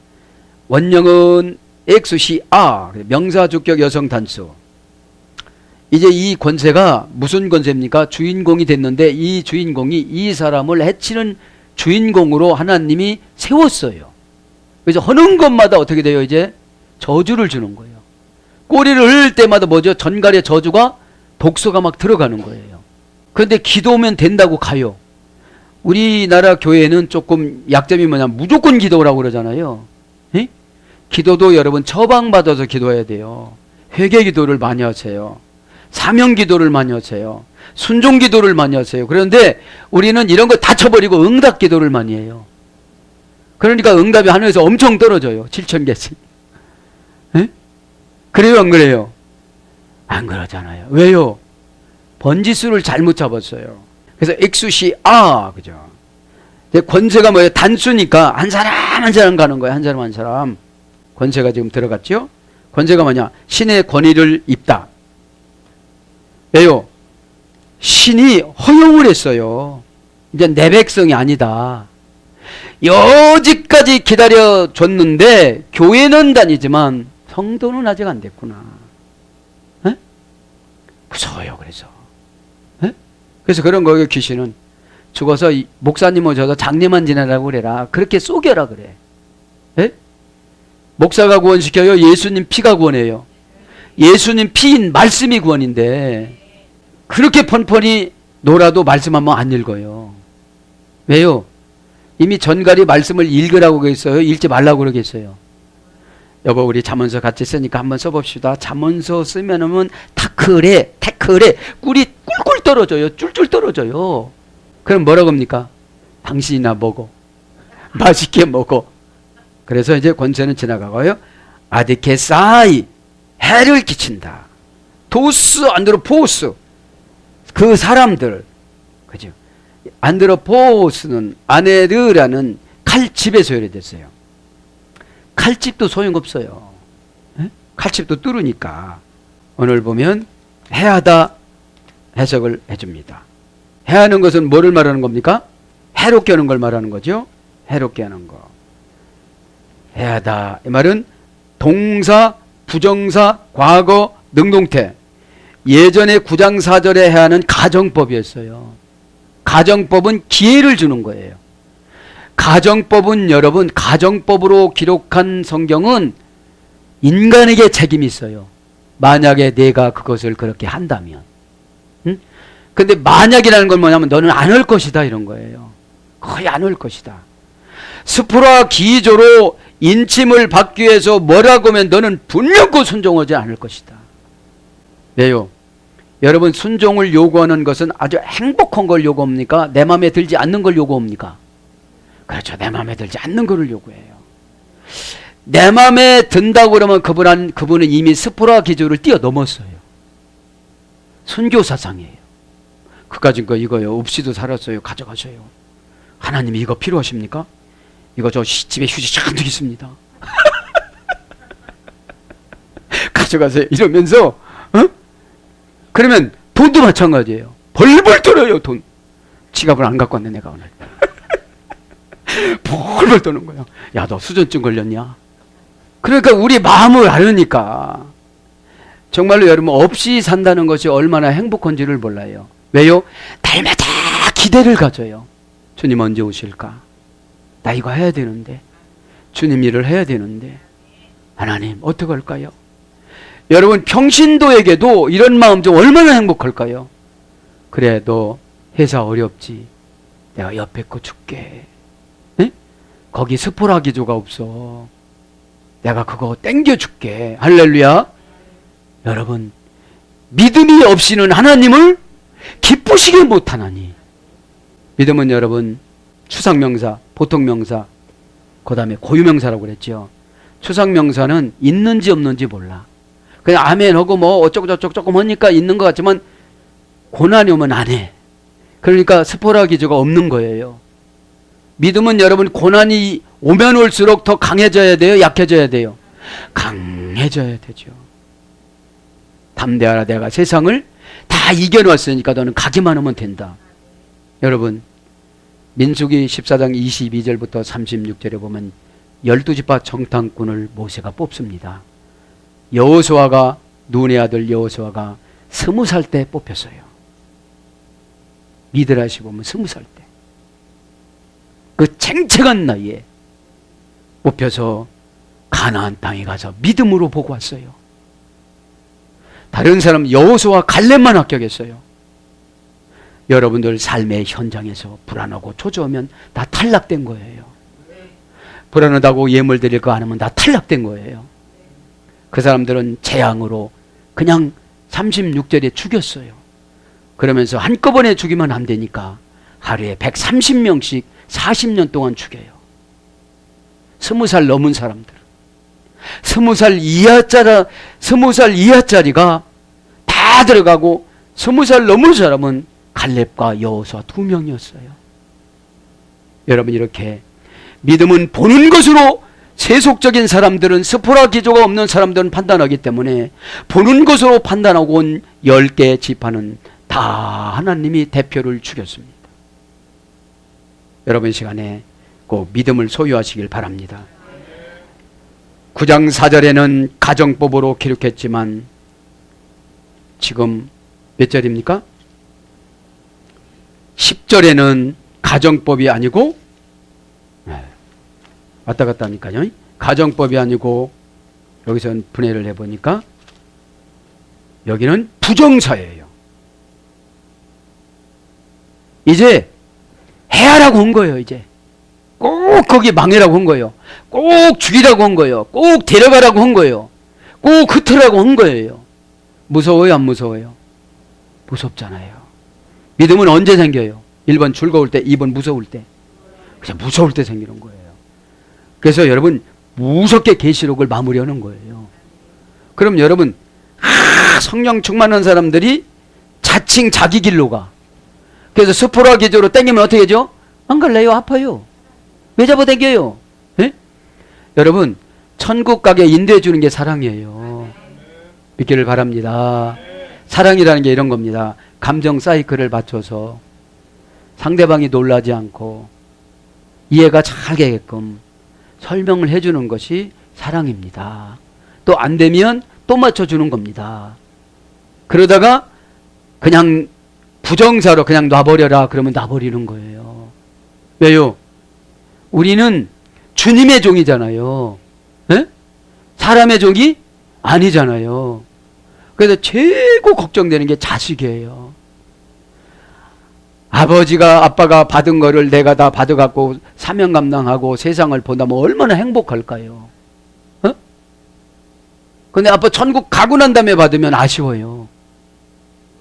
S2: 원형은 엑수시아, 명사주격 여성 단수. 이제 이 권세가 무슨 권세입니까? 주인공이 됐는데 이 주인공이 이 사람을 해치는 주인공으로 하나님이 세웠어요. 그래서 하는 것마다 어떻게 돼요? 이제 저주를 주는 거예요. 꼬리를 흘릴 때마다 뭐죠? 전갈의 저주가, 독소가 막 들어가는 거예요. 그런데 기도하면 된다고 가요. 우리나라 교회는 조금 약점이 뭐냐면 무조건 기도라고 그러잖아요. 에? 기도도 여러분 처방받아서 기도해야 돼요. 회개 기도를 많이 하세요. 사명 기도를 많이 하세요. 순종 기도를 많이 하세요. 그런데 우리는 이런 거 다 쳐버리고 응답 기도를 많이 해요. 그러니까 응답이 하늘에서 엄청 떨어져요. 7,000개씩. 그래요, 안 그래요? 안 그러잖아요. 왜요? 번지수를 잘못 잡았어요. 그래서 엑수시아, 그죠? 권세가 뭐예요? 단수니까 한 사람 한 사람 가는 거예요. 한 사람 한 사람. 권세가 지금 들어갔죠? 권세가 뭐냐? 신의 권위를 입다. 왜요? 신이 허용을 했어요. 이제 내 백성이 아니다. 여지까지 기다려줬는데 교회는 다니지만 성도는 아직 안 됐구나. 에? 무서워요. 그래서. 에? 그래서 그런 거예요. 귀신은 죽어서 목사님 오셔서 장례만 지내라고 그래라. 그렇게 쏘겨라 그래. 에? 목사가 구원시켜요? 예수님 피가 구원해요? 예수님 피인 말씀이 구원인데 그렇게 펀펀히 놀아도 말씀 한번 안 읽어요. 왜요? 이미 전갈이 말씀을 읽으라고 그랬어요? 읽지 말라고 그러겠어요? 여보, 우리 잠언서 같이 쓰니까 한번 써봅시다. 잠언서 쓰면은 태클에 꿀이 꿀꿀 떨어져요. 쫄쫄 떨어져요. 그럼 뭐라고 합니까? 당신이나 먹어. 맛있게 먹어. 그래서 이제 권세는 지나가고요. 아디케사이, 해를 끼친다. 도스 안드로포스, 그 사람들, 그죠? 안드로포스는 아네르라는 칼집에서 요리됐어요. 칼집도 소용없어요. 에? 칼집도 뚫으니까. 오늘 보면 해하다 해석을 해줍니다. 해하는 것은 뭐를 말하는 겁니까? 해롭게 하는 걸 말하는 거죠. 해롭게 하는 거. 해하다 이 말은 동사, 부정사, 과거, 능동태. 예전에 9장 4절에 해하는 가정법이었어요. 가정법은 기회를 주는 거예요. 가정법은 여러분, 가정법으로 기록한 성경은 인간에게 책임이 있어요. 만약에 내가 그것을 그렇게 한다면. 응? 근데 만약이라는 건 뭐냐면 너는 안 할 것이다 이런 거예요. 거의 안 할 것이다. 스포라 기조로 인침을 받기 위해서 뭐라고 하면 너는 분명코 순종하지 않을 것이다. 왜요? 여러분, 순종을 요구하는 것은 아주 행복한 걸 요구합니까? 내 마음에 들지 않는 걸 요구합니까? 그렇죠. 내 마음에 들지 않는 것을 요구해요. 내 마음에 든다고 그러면 그분은 이미 스포라 기조를 뛰어넘었어요. 순교 사상이에요. 그까진 거 이거요. 없이도 살았어요. 가져가셔요. 하나님이 이거 필요하십니까? 이거 저 집에 휴지 잔뜩 있습니다. 가져가세요. 이러면서 그러면 돈도 마찬가지예요. 벌벌 떨어요. 돈. 지갑을 안 갖고 왔네 내가 오늘. 벌벌 떠는 거야. 야, 너 수전증 걸렸냐? 그러니까 우리 마음을 알으니까 정말로 여러분 없이 산다는 것이 얼마나 행복한지를 몰라요. 왜요? 날마다 기대를 가져요. 주님 언제 오실까? 나 이거 해야 되는데, 주님 일을 해야 되는데, 하나님 어떡할까요? 여러분 평신도에게도 이런 마음 좀 얼마나 행복할까요? 그래, 너 회사 어렵지? 내가 옆에 거 줄게. 네? 거기 스포라 기조가 없어. 내가 그거 땡겨줄게. 할렐루야. 여러분, 믿음이 없이는 하나님을 기쁘시게 못하나니. 믿음은 여러분 추상명사, 보통명사, 그 다음에 고유명사라고 그랬죠. 추상명사는 있는지 없는지 몰라. 그냥 아멘하고 뭐 어쩌고저쩌고 조금 하니까 있는 것 같지만 고난이 오면 안 해. 그러니까 스포라 기조가 없는 거예요. 믿음은 여러분 고난이 오면 올수록 더 강해져야 돼요? 약해져야 돼요? 강해져야 되죠. 담대하라, 내가 세상을 다 이겨놨으니까 너는 가기만 하면 된다. 여러분 민수기 14장 22절부터 36절에 보면 12지파 정탐꾼을 모세가 뽑습니다. 여호수아가, 눈의 아들 여호수아가 20살 때 뽑혔어요. 미드라시 보면 20살 때. 그 챙챙한 나이에 뽑혀서 가나안 땅에 가서 믿음으로 보고 왔어요. 다른 사람 여호수아 갈렙만 합격했어요. 여러분들 삶의 현장에서 불안하고 초조하면 다 탈락된 거예요. 불안하다고 예물 드릴 거 안 하면 다 탈락된 거예요. 그 사람들은 재앙으로 그냥 36절에 죽였어요. 그러면서 한꺼번에 죽이면 안 되니까 하루에 130명씩 40년 동안 죽여요. 20살 넘은 사람들. 20살 이하짜리가 다 들어가고 20살 넘은 사람은 갈렙과 여호수아 2명이었어요. 여러분 이렇게 믿음은 보는 것으로, 세속적인 사람들은, 스포라 기조가 없는 사람들은 판단하기 때문에 보는 것으로 판단하고 온 10개의 지파는 다 하나님이 대표를 죽였습니다. 여러분 시간에 꼭 믿음을 소유하시길 바랍니다. 9장 4절에는 가정법으로 기록했지만 지금 몇 절입니까? 10절에는 가정법이 아니고, 왔다 갔다 하니까요. 가정법이 아니고 여기서는 분해를 해보니까 여기는 부정사예요. 이제 해야라고 한 거예요. 이제 꼭 거기 망해라고 한 거예요. 꼭 죽이라고 한 거예요. 꼭 데려가라고 한 거예요. 꼭 흩으라고 한 거예요. 무서워요, 안 무서워요? 무섭잖아요. 믿음은 언제 생겨요? 1번 즐거울 때, 2번 무서울 때. 그냥 무서울 때 생기는 거예요. 그래서 여러분 무섭게 계시록을 마무리하는 거예요. 그럼 여러분 성령 충만한 사람들이 자칭 자기 길로 가. 그래서 스포라 기조로 땡기면 어떻게 되죠? 안 갈래요? 아파요. 왜 잡아당겨요? 예? 여러분 천국 가게 인도해 주는 게 사랑이에요. 믿기를 바랍니다. 사랑이라는 게 이런 겁니다. 감정 사이클을 맞춰서 상대방이 놀라지 않고 이해가 잘 되게끔 설명을 해주는 것이 사랑입니다. 또 안 되면 또 맞춰주는 겁니다. 그러다가 그냥 부정사로 그냥 놔버려라 그러면 놔버리는 거예요. 왜요? 우리는 주님의 종이잖아요. 네? 사람의 종이 아니잖아요. 그래서 최고 걱정되는 게 자식이에요. 아빠가 받은 거를 내가 다 받아갖고 사명 감당하고 세상을 본다면 얼마나 행복할까요? 어? 근데 아빠 천국 가고 난 다음에 받으면 아쉬워요.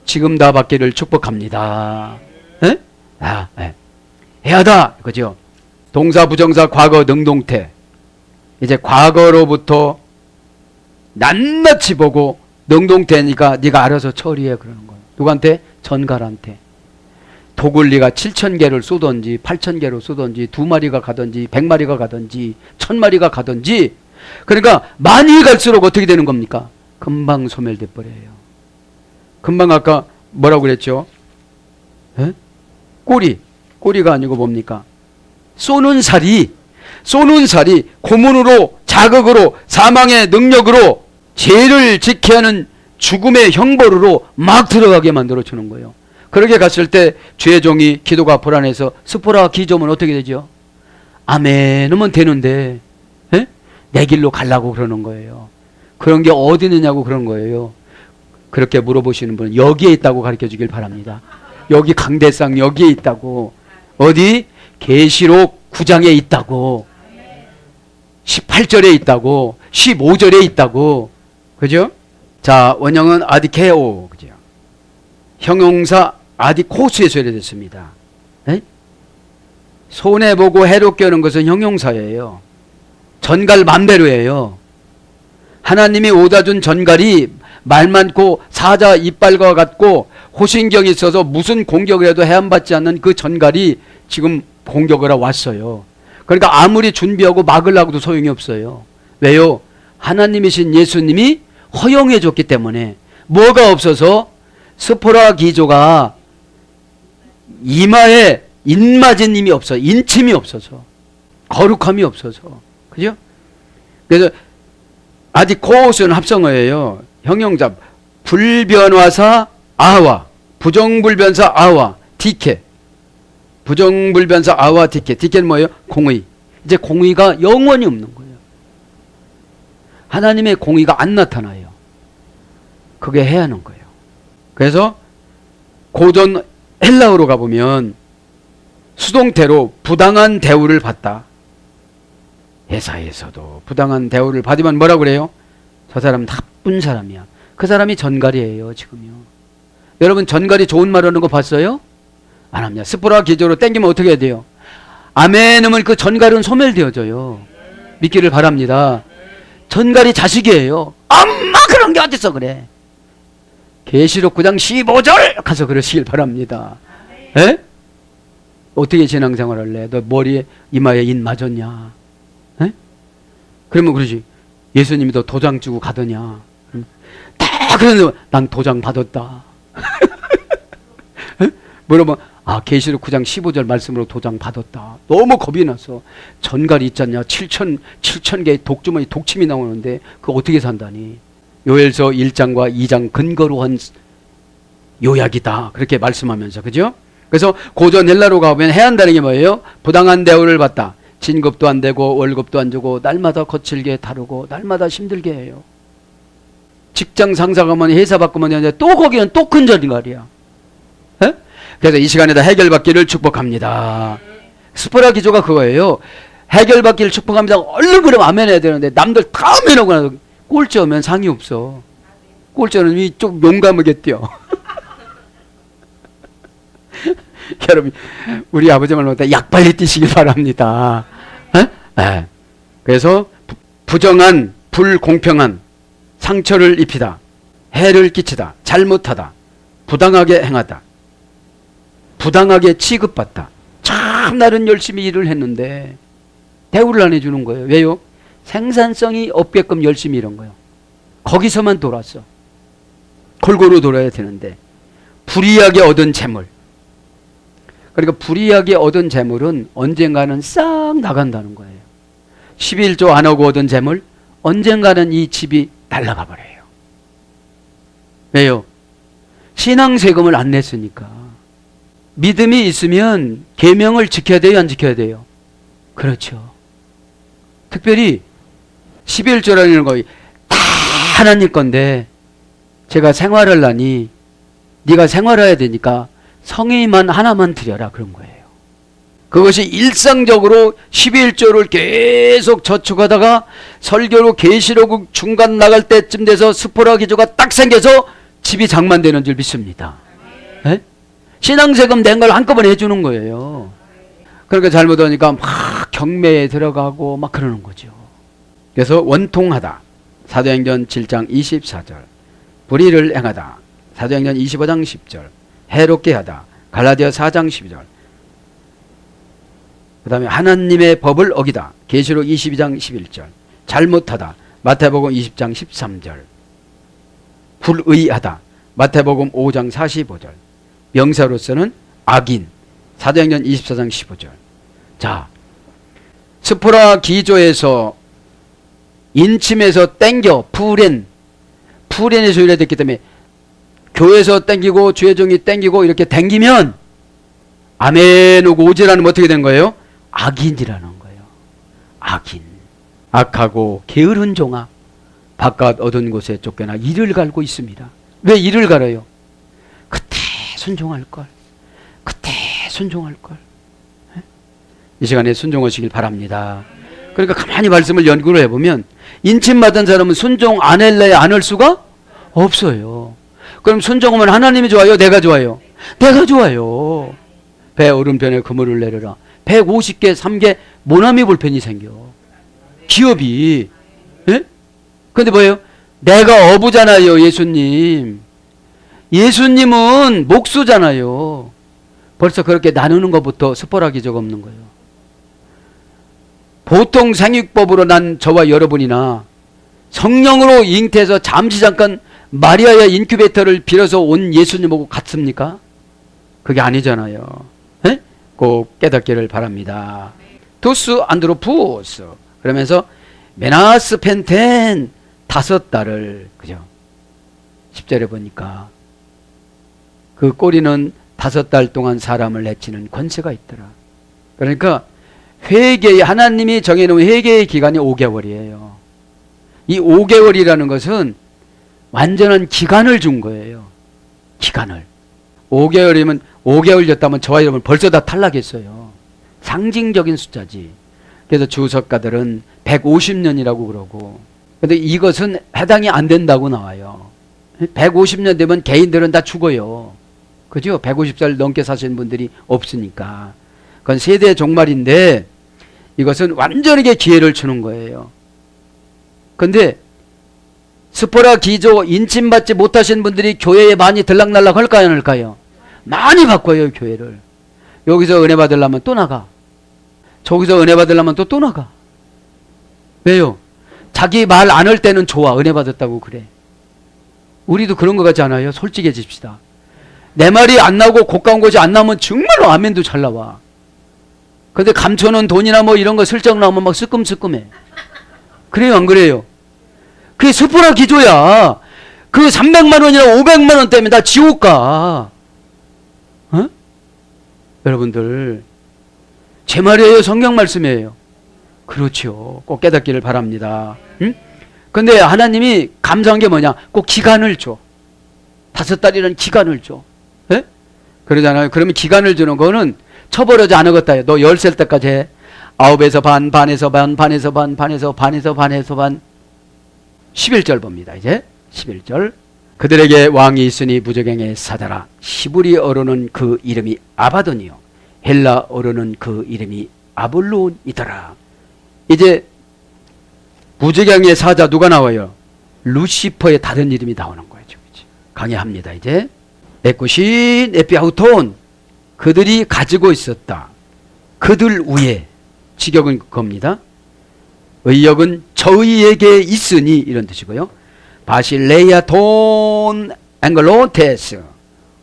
S2: 지금 다 받기를 축복합니다. 에? 네. 해야다. 그죠? 동사, 부정사, 과거, 능동태. 이제 과거로부터 낱낱이 보고 능동태니까 네가 알아서 처리해 그러는 거예요. 누구한테? 전갈한테. 독을 네가 7,000개를 쏘든지 8,000개로 쏘든지 2마리가 가든지 100마리가 가든지 1,000마리가 가든지, 그러니까 많이 갈수록 어떻게 되는 겁니까? 금방 소멸돼 버려요. 금방 아까 뭐라고 그랬죠? 에? 꼬리가 아니고 뭡니까? 쏘는 살이 고문으로, 자극으로, 사망의 능력으로, 죄를 지켜야 하는 죽음의 형벌으로 막 들어가게 만들어 주는 거예요. 그렇게 갔을 때 주의 종이 기도가 불안해서 스포라 기조면 어떻게 되죠? 아멘 하면 되는데 에? 내 길로 가려고 그러는 거예요. 그런 게 어디 있느냐고 그런 거예요. 그렇게 물어보시는 분은 여기에 있다고 가르쳐 주길 바랍니다. 여기 강대상 여기에 있다고. 어디? 계시록 9장에 있다고. 18절에 있다고. 15절에 있다고. 그죠? 자, 원형은 아디케오. 그죠? 형용사 아디코스에서 이래됐습니다. 손해보고 해롭게 하는 것은 형용사예요. 전갈 맘대로예요. 하나님이 오다 준 전갈이 말 많고 사자 이빨과 같고 호신경이 있어서 무슨 공격을 해도 해안받지 않는 그 전갈이 지금 공격을 하러 왔어요. 그러니까 아무리 준비하고 막으려고도 소용이 없어요. 왜요? 하나님이신 예수님이 허용해 줬기 때문에. 뭐가 없어서? 스포라 기조가 이마에 인마제님이 없어, 인침이 없어서, 거룩함이 없어서. 그죠? 그래서 아디코스는 합성어예요. 형용사 불변화사 아와, 부정불변사 아와, 디케. 부정불변사 아와 디케. 디케는 뭐예요? 공의. 이제 공의가 영원히 없는 거예요. 하나님의 공의가 안 나타나요. 그게 해야 하는 거예요. 그래서 고전 헬라어로 가보면 수동태로 부당한 대우를 받다. 회사에서도 부당한 대우를 받으면 뭐라고 그래요? 저 사람은 나쁜 사람이야. 그 사람이 전갈이에요, 지금요. 여러분 전갈이 좋은 말 하는 거 봤어요? 안 합니다. 스포라 기조로 땡기면 어떻게 해야 돼요? 아멘 하면 그 전갈은 소멸되어져요. 믿기를 바랍니다. 전갈이 자식이에요. 엄마 그런 게 어딨어 그래. 계시록 9장 15절 가서 그러시길 바랍니다. 에? 어떻게 신앙생활 할래? 너 머리에 이마에 인 맞았냐? 에? 그러면 그러지. 예수님이 너 도장 주고 가더냐? 다 그러는데 난 도장 받았다. 물어보면 계시록 9장 15절 말씀으로 도장 받았다. 너무 겁이 나서. 전갈이 있잖냐? 7천 개의 독주머니 독침이 나오는데 그거 어떻게 산다니? 요엘서 1장과 2장 근거로 한 요약이다. 그렇게 말씀하면서. 그죠? 그래서 고전 헬라로 가보면 해야 한다는 게 뭐예요? 부당한 대우를 받다. 진급도 안 되고 월급도 안 주고 날마다 거칠게 다루고 날마다 힘들게 해요. 직장 상사 가면 회사 바꾸면 되는데 또 거기는 또 큰 전갈이야. 그래서 이 시간에다 해결받기를 축복합니다. 스포라 기조가 그거예요. 해결받기를 축복합니다. 얼른 그러면 아멘 해야 되는데 남들 다 아멘하고 나서 꼴찌 오면 상이 없어. 꼴찌는 좀 용감하게 뛰어. 여러분 우리 아버지 말 못해 약 빨리 뛰시길 바랍니다. 네. 그래서 부정한, 불공평한 상처를 입히다, 해를 끼치다, 잘못하다, 부당하게 행하다, 부당하게 취급받다. 참 나는 열심히 일을 했는데 대우를 안 해주는 거예요. 왜요? 생산성이 없게끔 열심히 일한 거예요. 거기서만 돌았어. 골고루 돌아야 되는데. 불이하게 얻은 재물. 그러니까 불이하게 얻은 재물은 언젠가는 싹 나간다는 거예요. 11조 안 하고 얻은 재물 언젠가는 이 집이 날아가 버려요. 왜요? 신앙세금을 안 냈으니까. 믿음이 있으면 계명을 지켜야 돼요, 안 지켜야 돼요? 그렇죠. 특별히 11조라는 거 다 하나님 건데 제가 생활하려니 네가 생활해야 되니까 성의만 하나만 드려라 그런 거예요. 그것이 일상적으로 11조를 계속 저축하다가 설교로 계시록 중간 나갈 때쯤 돼서 스포라 기조가 딱 생겨서 집이 장만되는 줄 믿습니다. 네? 신앙세금 낸 걸 한꺼번에 해주는 거예요. 그러니까 잘못하니까 막 경매에 들어가고 막 그러는 거죠. 그래서 원통하다. 사도행전 7장 24절. 불의를 행하다. 사도행전 25장 10절. 해롭게 하다. 갈라디아 4장 12절. 그 다음에 하나님의 법을 어기다. 계시록 22장 11절. 잘못하다. 마태복음 20장 13절. 불의하다. 마태복음 5장 45절. 명사로서는 악인. 사도행전 24장 15절. 자, 스포라 기조에서 인침에서 땡겨 푸렌에서 유래됐기 때문에 교회에서 땡기고 주의종이 땡기고 이렇게 땡기면 아멘 오고 오지라는 어떻게 된 거예요? 악인이라는 거예요. 악인. 악하고 게으른 종아 바깥 어두운 곳에 쫓겨나 이를 갈고 있습니다. 왜 이를 갈아요? 그때 순종할 걸. 이 시간에 순종하시길 바랍니다. 그러니까 가만히 말씀을 연구를 해보면 인침받은 사람은 순종 안 할래 안 할 수가 없어요. 그럼 순종하면 하나님이 좋아요? 내가 좋아요? 내가 좋아요. 배 오른편에 그물을 내려라. 150개 3개 모나미 볼펜이 생겨. 기업이. 예? 근데 뭐예요? 내가 어부잖아요. 예수님. 예수님은 목수잖아요. 벌써 그렇게 나누는 것부터 스포라기적 없는 거예요. 보통 생육법으로 난 저와 여러분이나 성령으로 잉태해서 잠시 잠깐 마리아의 인큐베이터를 빌어서 온 예수님하고 같습니까? 그게 아니잖아요. 에? 꼭 깨닫기를 바랍니다. 투스 안드로푸스 그러면서 메나스 펜텐 5달을 그죠? 10절에 보니까 그 꼬리는 5달 동안 사람을 해치는 권세가 있더라. 그러니까 회개, 하나님이 정해놓은 회개의 기간이 5개월이에요. 이 5개월이라는 것은 완전한 기간을 준 거예요. 기간을. 5개월이면 5개월이었다면 저와 여러분 벌써 다 탈락했어요. 상징적인 숫자지. 그래서 주석가들은 150년이라고 그러고. 근데 이것은 해당이 안 된다고 나와요. 150년 되면 개인들은 다 죽어요. 그죠? 150살 넘게 사신 분들이 없으니까. 그건 세대 종말인데 이것은 완전하게 기회를 주는 거예요. 근데 스포라 기조 인침받지 못하신 분들이 교회에 많이 들락날락 할까요? 안 할까요? 많이 바꿔요, 교회를. 여기서 은혜 받으려면 또 나가. 저기서 은혜 받으려면 또 나가. 왜요? 자기 말 안 할 때는 좋아. 은혜 받았다고 그래. 우리도 그런 것 같지 않아요? 솔직해집시다. 내 말이 안 나오고 고가운 것이 안 나오면 정말로 아멘도 잘 나와. 근데 감춰놓은 돈이나 뭐 이런 거 슬쩍 나오면 막 쓰끔쓰끔해. 그래요, 안 그래요? 그게 스포라 기조야. 그 300만 원이나 500만 원 때문에 나 지옥 가. 어? 여러분들, 제 말이에요? 성경 말씀이에요? 그렇죠. 꼭 깨닫기를 바랍니다. 응? 근데 하나님이 감사한 게 뭐냐? 꼭 기간을 줘. 5달이라는 기간을 줘. 예? 그러잖아요. 그러면 기간을 주는 거는 처벌하지 않았다. 너 10살 때까지 해. 9에서 반, 반에서 반, 반에서 반, 반에서 반에서 반에서 반. 11절 봅니다. 이제 11절. 그들에게 왕이 있으니 무적행의 사자라. 시브리어로는 그 이름이 아바돈이요 헬라어로는 그 이름이 아볼론이더라. 이제 무적행의 사자 누가 나와요? 루시퍼의 다른 이름이 나오는 거예요. 강의합니다. 이제 에쿠신 에피아우톤 그들이 가지고 있었다. 그들 위에 직역은 겁니다. 의역은 저희에게 있으니 이런 뜻이고요. 바실레이아톤 앵글로테스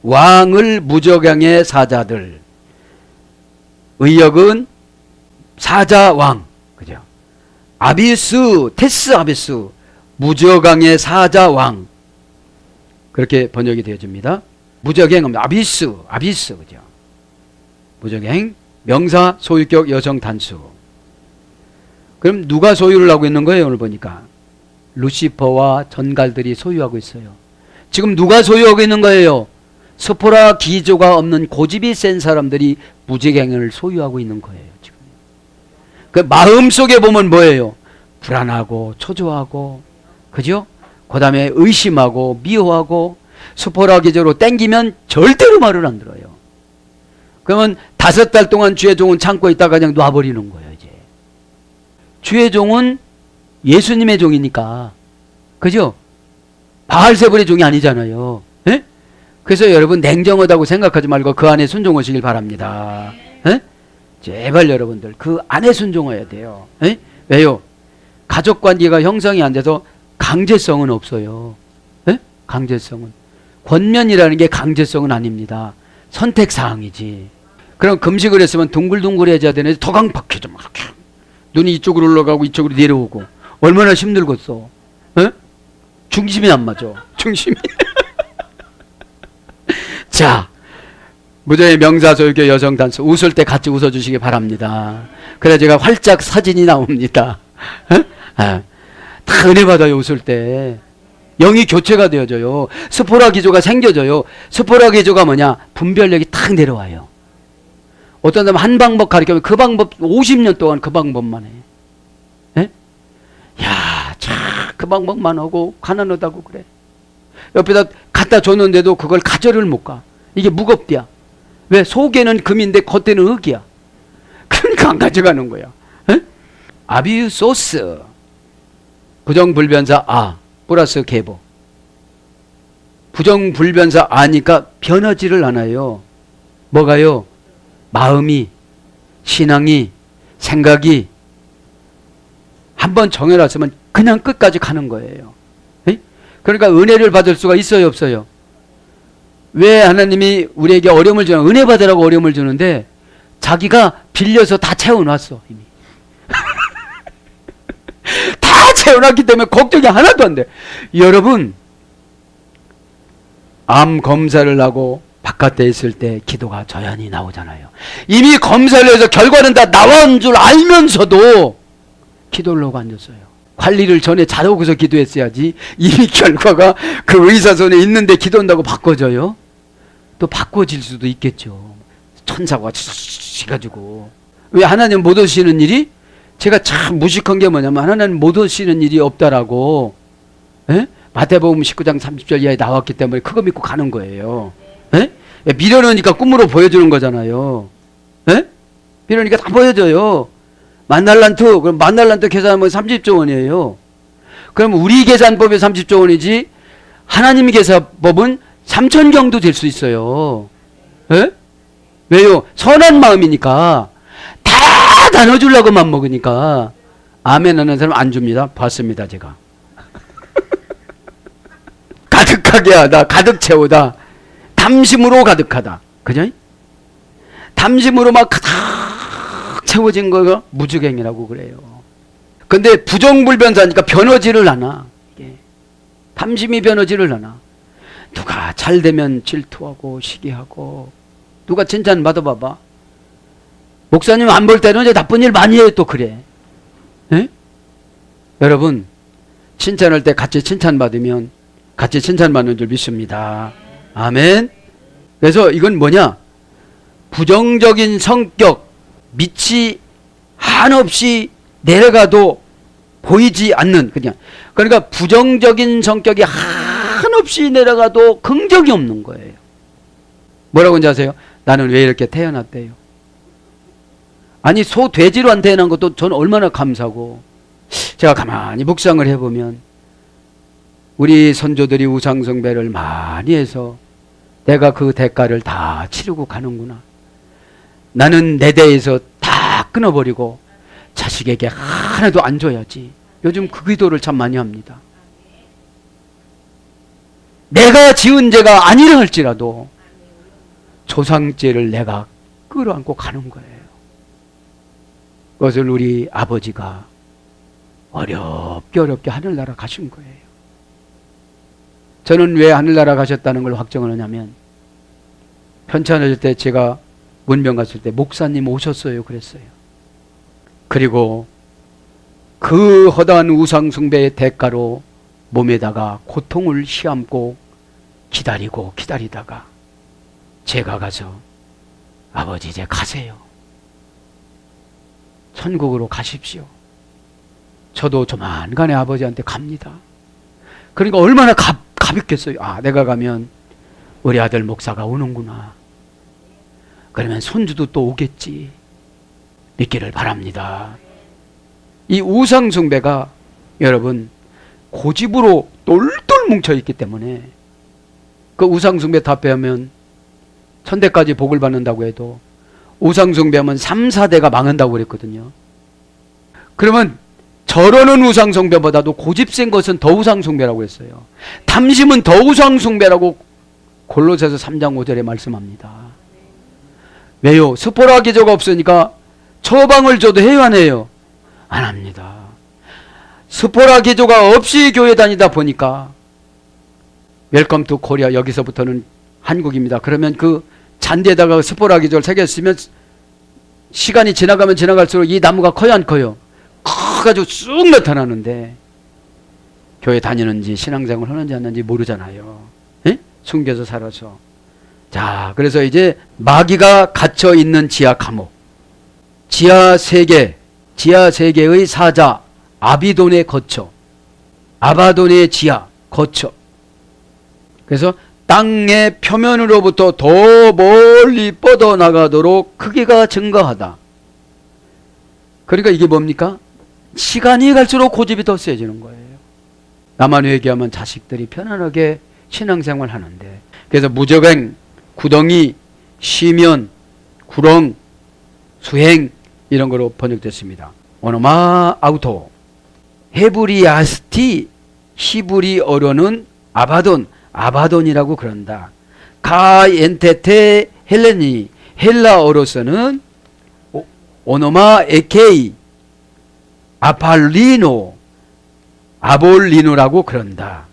S2: 왕을 무적행의 사자들. 의역은 사자왕 그죠? 아비스 테스 아비스 무적행의 사자왕 그렇게 번역이 되어집니다. 무적행 아비스 그죠? 무적행 명사 소유격 여성 단수. 그럼 누가 소유를 하고 있는 거예요? 오늘 보니까 루시퍼와 전갈들이 소유하고 있어요. 지금 누가 소유하고 있는 거예요? 스포라 기조가 없는 고집이 센 사람들이 무적행을 소유하고 있는 거예요. 지금 그 마음속에 보면 뭐예요? 불안하고 초조하고 그죠? 그 다음에 의심하고 미워하고 스포라 기조로 땡기면 절대로 말을 안 들어요. 그러면 5달 동안 주의 종은 참고 있다가 그냥 놔버리는 거예요. 이제 주의 종은 예수님의 종이니까. 그죠? 바알세불의 종이 아니잖아요. 예? 그래서 여러분 냉정하다고 생각하지 말고 그 안에 순종하시길 바랍니다. 예? 제발 여러분들 그 안에 순종해야 돼요. 예? 왜요? 가족관계가 형성이 안 돼서 강제성은 없어요. 예? 강제성은. 권면이라는 게 강제성은 아닙니다. 선택사항이지. 그럼 금식을 했으면 둥글둥글해져야 되는데 더 강박해져. 막 이렇게. 눈이 이쪽으로 올라가고 이쪽으로 내려오고. 얼마나 힘들겠어. 예? 중심이 안 맞아. 중심이. 자, 무저의 명사설교 여성단수 웃을 때 같이 웃어주시기 바랍니다. 그래 제가 활짝 사진이 나옵니다. 다 은혜 받아요. 웃을 때 영이 교체가 되어져요. 스포라 기조가 생겨져요. 스포라 기조가 뭐냐? 분별력이 탁 내려와요. 어떤 사람 한 방법 가르치면 그 방법 50년 동안 그 방법만 해. 예? 야, 참 그 방법만 하고 가난하다고 그래. 옆에다 갖다 줬는데도 그걸 가져를 못 가. 이게 무겁디야. 왜? 속에는 금인데 겉에는 흙이야. 그러니까 안 가져가는 거야. 에? 아비우소스 부정불변사 아 플러스 계보. 부정불변사 아니까 변하지를 않아요. 뭐가요? 마음이, 신앙이, 생각이 한번 정해놨으면 그냥 끝까지 가는 거예요. 에? 그러니까 은혜를 받을 수가 있어요, 없어요? 왜 하나님이 우리에게 어려움을 주는, 은혜 받으라고 어려움을 주는데 자기가 빌려서 다 채워놨어 이미. 다 채워놨기 때문에 걱정이 하나도 안 돼. 여러분 암 검사를 하고 바깥에 있을 때 기도가 저연히 나오잖아요. 이미 검사를 해서 결과는 다 나온 줄 알면서도 기도를 하고 앉았어요. 관리를 전에 잘하고서 기도했어야지. 이미 결과가 그 의사 손에 있는데 기도한다고 바꿔져요? 또 바꿔질 수도 있겠죠. 천사가 해가지고. 왜 하나님 못 오시는 일이? 제가 참 무식한 게 뭐냐면 하나님 못 오시는 일이 없다라고 에? 마태복음 19장 30절 이하에 나왔기 때문에 그거 믿고 가는 거예요. 에? 미련하니까 꿈으로 보여주는 거잖아요. 에? 미련하니까 다 보여줘요. 만날란트, 그럼 만날란트 계산하면 30조 원이에요. 그럼 우리 계산법이 30조 원이지 하나님 계산법은 3천경도 될 수 있어요. 에? 왜요? 선한 마음이니까 다 나눠주려고 맘먹으니까. 아멘 하는 사람 안 줍니다. 봤습니다 제가. 가득하게 하다, 가득 채우다, 담심으로 가득하다. 그죠? 담심으로 막 가득 채워진 거가 무주갱이라고 그래요. 근데 부정불변사니까 변하지를 않아. 담심이 변하지를 않아. 누가 잘 되면 질투하고 시기하고. 누가 칭찬 받아봐봐. 목사님 안 볼 때는 이제 나쁜 일 많이 해요. 또 그래. 에? 여러분 칭찬할 때 같이 칭찬받으면 같이 칭찬받는 줄 믿습니다. 아멘. 그래서 이건 뭐냐? 부정적인 성격 밑이 한없이 내려가도 보이지 않는, 그냥 그러니까 부정적인 성격이 한없이 내려가도 긍정이 없는 거예요. 뭐라고 하는지 아세요? 나는 왜 이렇게 태어났대요? 아니 소 돼지로 안 태어난 것도 저는 얼마나 감사하고. 제가 가만히 묵상을 해보면 우리 선조들이 우상숭배를 많이 해서 내가 그 대가를 다 치르고 가는구나. 나는 내 대에서 다 끊어버리고 자식에게 하나도 안 줘야지. 요즘 그 기도를 참 많이 합니다. 내가 지은 죄가 아니라 할지라도 조상죄를 내가 끌어안고 가는 거예요. 그것을 우리 아버지가 어렵게 하늘나라 가신 거예요. 저는 왜 하늘나라 가셨다는 걸 확정을 하냐면 편찮을 때 제가 문병 갔을 때 목사님 오셨어요 그랬어요. 그리고 그 허다한 우상숭배의 대가로 몸에다가 고통을 시험고 기다리다가 제가 가서 아버지 이제 가세요. 천국으로 가십시오. 저도 조만간에 아버지한테 갑니다. 그러니까 얼마나 가볍겠어요. 아, 내가 가면 우리 아들 목사가 오는구나. 그러면 손주도 또 오겠지. 믿기를 바랍니다. 이 우상숭배가 여러분, 고집으로 똘똘 뭉쳐있기 때문에 그 우상숭배 다 빼면 천대까지 복을 받는다고 해도 우상숭배하면 3, 4대가 망한다고 그랬거든요. 그러면 저러는 우상숭배보다도 고집센 것은 더 우상숭배라고 했어요. 탐심은 더 우상숭배라고 골로새서 3장 5절에 말씀합니다. 왜요? 스포라 기저가 없으니까 처방을 줘도 해요, 안 해요? 안 합니다. 스포라 기저가 없이 교회 다니다 보니까 웰컴 투 코리아, 여기서부터는 한국입니다. 그러면 그 잔디에다가 스포라 기저를 새겼으면 시간이 지나가면 지나갈수록 이 나무가 커요, 안 커요? 커가지고 쑥 나타나는데 교회 다니는지 신앙생활 하는지 안 하는지 모르잖아요. 에? 숨겨서 살아서. 자, 그래서 이제 마귀가 갇혀 있는 지하 감옥, 지하 세계의 사자 아비돈의 거처, 아바돈의 지하 거처. 그래서 땅의 표면으로부터 더 멀리 뻗어나가도록 크기가 증가하다. 그러니까 이게 뭡니까? 시간이 갈수록 고집이 더 세지는 거예요. 나만 회개하면 자식들이 편안하게 신앙생활 하는데. 그래서 무적행, 구덩이, 시면, 구렁, 수행 이런 거로 번역됐습니다. 오노마 아우토, 헤브리아스티, 히브리어로는 아바돈이라고 그런다. 가엔테테 헬레니, 헬라어로서는 오노마 에케이, 아볼리노라고 그런다.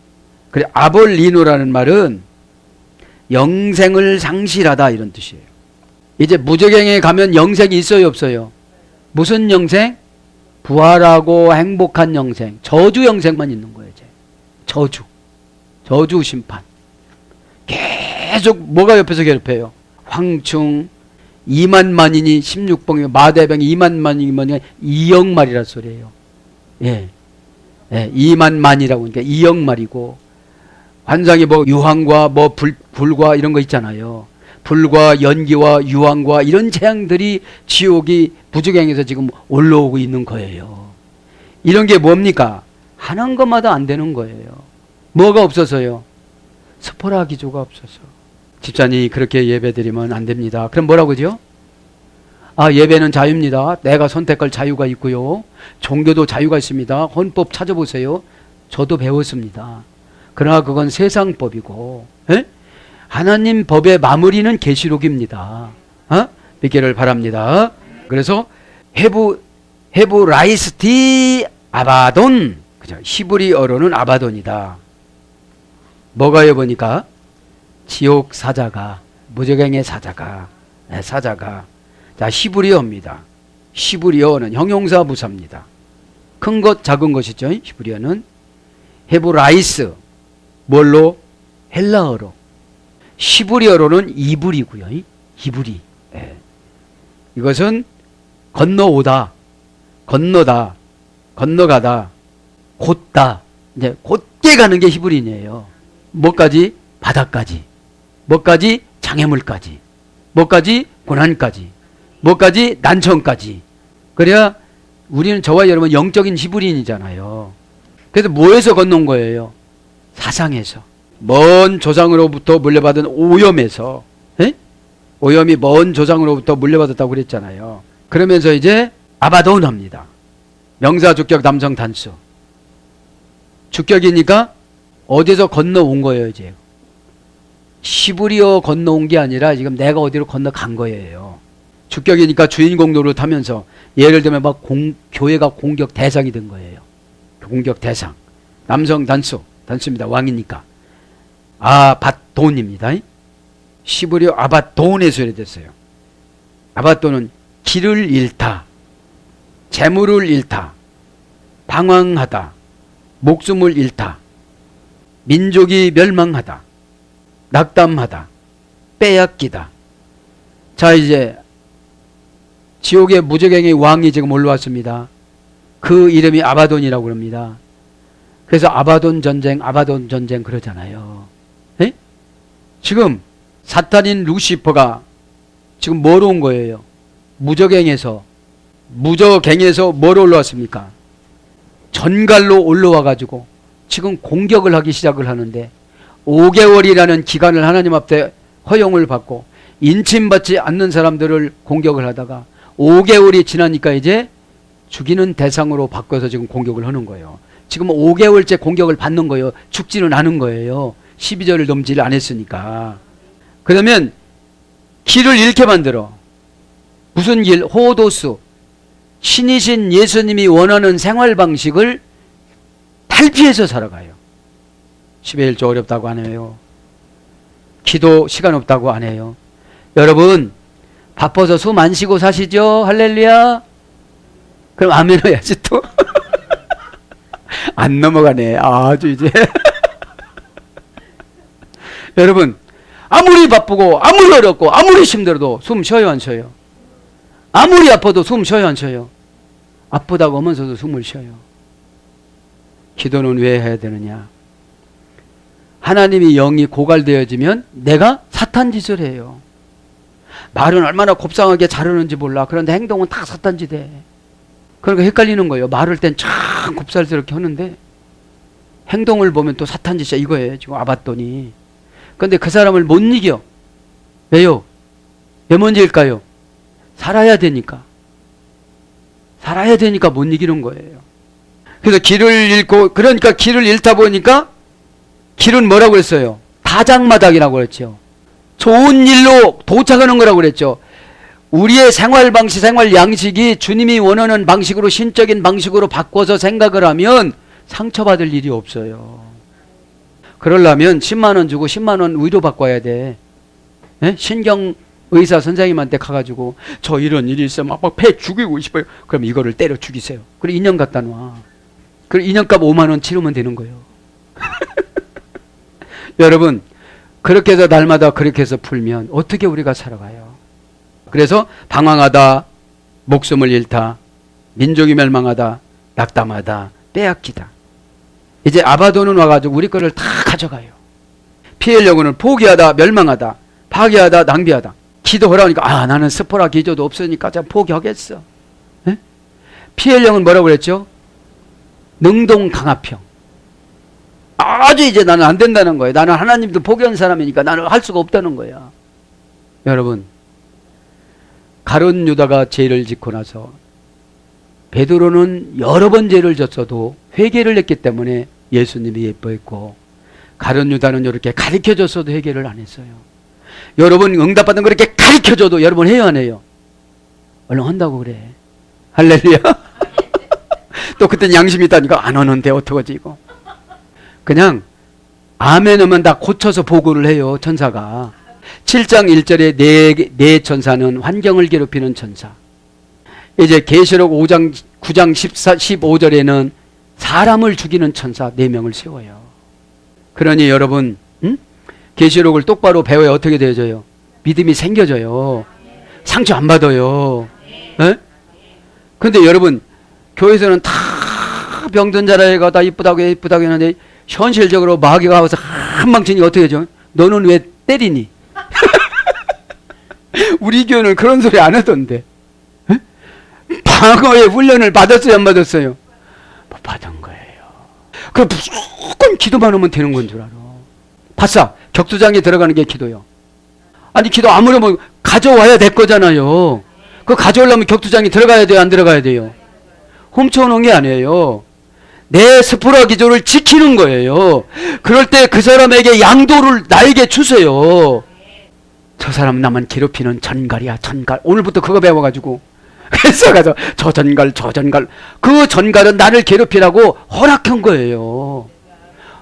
S2: 그래, 아볼리노라는 말은 영생을 상실하다 이런 뜻이에요. 이제 무적행에 가면 영생이 있어요, 없어요? 무슨 영생? 부활하고 행복한 영생, 저주 영생만 있는 거예요. 이제 저주 심판. 계속 뭐가 옆에서 괴롭혀요? 황충 2만만이니 16봉이 마대병 2만만이니 뭐냐 2억 마리란 소리예요. 예, 2만만이라고 그러니까 2억 마리고, 환상이 뭐 유황과 뭐 불과 이런 거 있잖아요. 불과 연기와 유황과 이런 재앙들이 지옥이 무적행에서 지금 올라오고 있는 거예요. 이런 게 뭡니까? 하는 것마다 안 되는 거예요. 뭐가 없어서요? 스포라 기조가 없어서. 집사님이 그렇게 예배드리면 안 됩니다. 그럼 뭐라고 하죠? 예배는 자유입니다. 내가 선택할 자유가 있고요. 종교도 자유가 있습니다. 헌법 찾아보세요. 저도 배웠습니다. 그러나 그건 세상법이고, 에? 하나님 법의 마무리는 계시록입니다. 믿기를 바랍니다. 그래서 헤브라이스티 아바돈, 그죠? 히브리어로는 아바돈이다. 뭐가요 보니까? 지옥 사자가, 무적행의 사자가. 자, 히브리어입니다. 히브리어는 형용사 부사입니다. 큰 것, 작은 것이죠. 히브리어는. 헤브라이스, 뭘로? 헬라어로. 히브리어로는 이불이고요. 이불이. 예. 이것은 건너오다, 건너다, 건너가다, 곧다. 이제 곧게 가는 게 히브리인이에요. 뭐까지? 바다까지. 뭐까지? 장애물까지. 뭐까지? 고난까지. 뭐까지? 난청까지. 그래야 우리는, 저와 여러분 영적인 히브리인이잖아요. 그래서 뭐에서 건너온 거예요? 사상에서. 먼 조상으로부터 물려받은 오염에서. 에? 오염이 먼 조상으로부터 물려받았다고 그랬잖아요. 그러면서 이제 아바돈 합니다. 명사, 주격, 남성, 단수. 주격이니까 어디서 건너온 거예요, 이제. 히브리어 건너온 게 아니라 지금 내가 어디로 건너간 거예요. 주격이니까 주인공 노릇하면서, 예를 들면 막 교회가 공격 대상이 된 거예요. 공격 대상. 남성 단수입니다. 왕이니까. 아바돈입니다. 히브리어 아바돈에서 이랬어요. 아바돈은 길을 잃다, 재물을 잃다, 방황하다, 목숨을 잃다, 민족이 멸망하다, 낙담하다, 빼앗기다. 자, 이제 지옥의 무적행의 왕이 지금 올라왔습니다. 그 이름이 아바돈이라고 합니다. 그래서 아바돈 전쟁 그러잖아요. 에? 지금 사탄인 루시퍼가 지금 뭐로 온 거예요? 무적행에서 뭐로 올라왔습니까? 전갈로 올라와 가지고 지금 공격을 하기 시작을 하는데 5개월이라는 기간을 하나님 앞에 허용을 받고 인침받지 않는 사람들을 공격을 하다가 5개월이 지나니까 이제 죽이는 대상으로 바꿔서 지금 공격을 하는 거예요. 지금 5개월째 공격을 받는 거예요. 죽지는 않은 거예요. 12절을 넘지를 않았으니까. 그러면 길을 잃게 만들어. 무슨 길? 호도수. 신이신 예수님이 원하는 생활 방식을 탈피해서 살아가요. 10의 1조 어렵다고 안 해요. 기도 시간 없다고 안 해요. 여러분 바빠서 숨 안 쉬고 사시죠? 할렐루야. 그럼 아멘 해야지 또. 안 넘어가네. 아주 이제. 여러분 아무리 바쁘고 아무리 어렵고 아무리 힘들어도 숨 쉬어요 안 쉬어요? 아무리 아파도 숨 쉬어요 안 쉬어요? 아프다고 하면서도 숨을 쉬어요. 기도는 왜 해야 되느냐? 하나님이 영이 고갈되어지면 내가 사탄 짓을 해요. 말은 얼마나 곱상하게 잘하는지 몰라. 그런데 행동은 다 사탄 짓해. 그러니까 헷갈리는 거예요. 말할 땐 참 곱살스럽게 하는데 행동을 보면 또 사탄 짓이야 이거예요. 지금 아봤더니. 그런데 그 사람을 못 이겨. 왜요? 왜 문제일까요? 살아야 되니까. 살아야 되니까 못 이기는 거예요. 그래서 길을 잃고, 그러니까 길을 잃다 보니까 길은 뭐라고 그랬어요? 다장마당이라고 그랬죠. 좋은 일로 도착하는 거라고 그랬죠. 우리의 생활 방식, 생활 양식이 주님이 원하는 방식으로, 신적인 방식으로 바꿔서 생각을 하면 상처받을 일이 없어요. 그러려면 10만 원 주고 10만 원 위로 바꿔야 돼. 예? 신경 의사 선생님한테 가가지고 저 이런 일이 있어 막 배 죽이고 싶어요. 그럼 이거를 때려 죽이세요. 그리고 인형 갖다 놔. 그리고 인형값 5만 원 치르면 되는 거예요. 여러분 그렇게 해서 날마다 그렇게 해서 풀면 어떻게 우리가 살아가요? 그래서 방황하다, 목숨을 잃다, 민족이 멸망하다, 낙담하다, 빼앗기다. 이제 아바돈은 와가지고 우리 거를 다 가져가요. 피하려고는 포기하다, 멸망하다, 파괴하다, 낭비하다. 기도하라니까 나는 스포라 기저도 없으니까 자 포기하겠어. 에? 피하려고는 뭐라고 그랬죠? 능동강압형. 아주 이제 나는 안 된다는 거예요. 나는 하나님도 포기한 사람이니까 나는 할 수가 없다는 거야. 여러분 가룟 유다가 죄를 짓고 나서 베드로는 여러 번 죄를 졌어도 회개를 했기 때문에 예수님이 예뻐했고 가룟 유다는 이렇게 가르쳐줬어도 회개를 안 했어요. 여러분 응답받는 거 이렇게 가르쳐줘도 여러분 해요 안 해요? 얼른 한다고 그래. 할렐루야. 또 그땐 양심이 있다니까 안 하는데 어떡하지 이거. 그냥 아멘 하면 다 고쳐서 보고를 해요. 천사가 7장 1절에 네 천사는 환경을 괴롭히는 천사. 이제 계시록 5장 9장 15절에는 사람을 죽이는 천사 4명을 세워요. 그러니 여러분 계시록을 똑바로 배워야 어떻게 되어져요? 믿음이 생겨져요. 상처 안 받아요. 그런데 여러분 교회에서는 다 병든 자라애가 다 이쁘다고 했는데 현실적으로 마귀가 와서 한방치니 어떻게 되죠? 너는 왜 때리니? 우리 교회는 그런 소리 안 하던데. 방어의 훈련을 받았어요 안 받았어요? 못 받은 거예요. 그럼 무조건 기도만 하면 되는 건 줄 알아. 봤어? 격투장에 들어가는 게 기도요. 아니 기도 아무렴 가져와야 될 거잖아요. 그거 가져오려면 격투장에 들어가야 돼요 안 들어가야 돼요? 훔쳐오는 게 아니에요. 내 스포라 기조를 지키는 거예요. 그럴 때 그 사람에게 양도를 나에게 주세요. 저 사람 나만 괴롭히는 전갈이야 전갈. 오늘부터 그거 배워가지고 그래서 가서 저 전갈 그 전갈은 나를 괴롭히라고 허락한 거예요.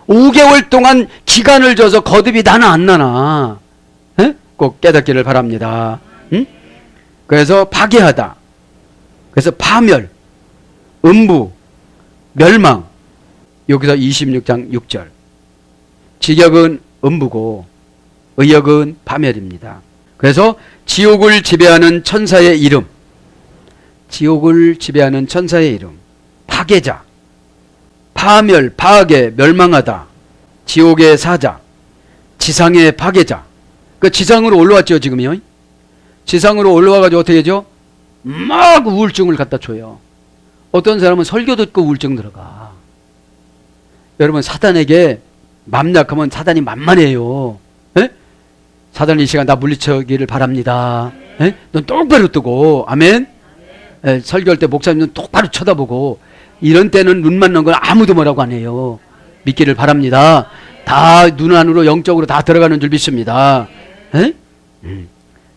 S2: 5개월 동안 기간을 줘서 거듭이 나나 안 나나 꼭 깨닫기를 바랍니다. 그래서 파괴하다, 그래서 파멸, 음부, 멸망. 여기서 26장 6절 직역은 음부고 의역은 파멸입니다. 그래서 지옥을 지배하는 천사의 이름, 지옥을 지배하는 천사의 이름, 파괴자, 파멸, 파괴, 멸망하다, 지옥의 사자, 지상의 파괴자. 그 지상으로 올라왔죠 지금요. 지상으로 올라와가지고 어떻게 하죠? 막 우울증을 갖다 줘요. 어떤 사람은 설교 듣고 우울증 들어가. 여러분 사단에게 맘 약하면 사단이 만만해요. 에? 사단이 이 시간 나 물리치기를 바랍니다. 에? 넌 똑바로 뜨고 아멘. 에, 설교할 때 목사님 눈 똑바로 쳐다보고 이런 때는 눈 맞는 건 아무도 뭐라고 안 해요. 믿기를 바랍니다. 다 눈 안으로 영적으로 다 들어가는 줄 믿습니다. 에?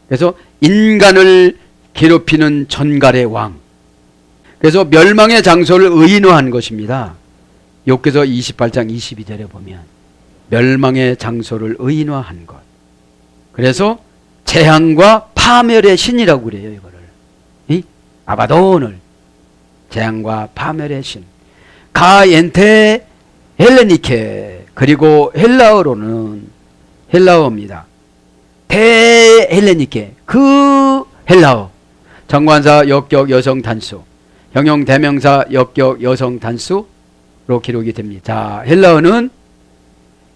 S2: 그래서 인간을 괴롭히는 전갈의 왕. 그래서 멸망의 장소를 의인화한 것입니다. 욥기서 28장 22절에 보면 멸망의 장소를 의인화한 것. 그래서 재앙과 파멸의 신이라고 그래요. 이거를 이 아바돈을 재앙과 파멸의 신. 가엔테 헬레니케. 그리고 헬라어로는 헬라어입니다. 대헬레니케. 그 헬라어. 정관사 역격 여성 단수, 형용 대명사 역격 여성 단수로 기록이 됩니다. 자, 헬라어는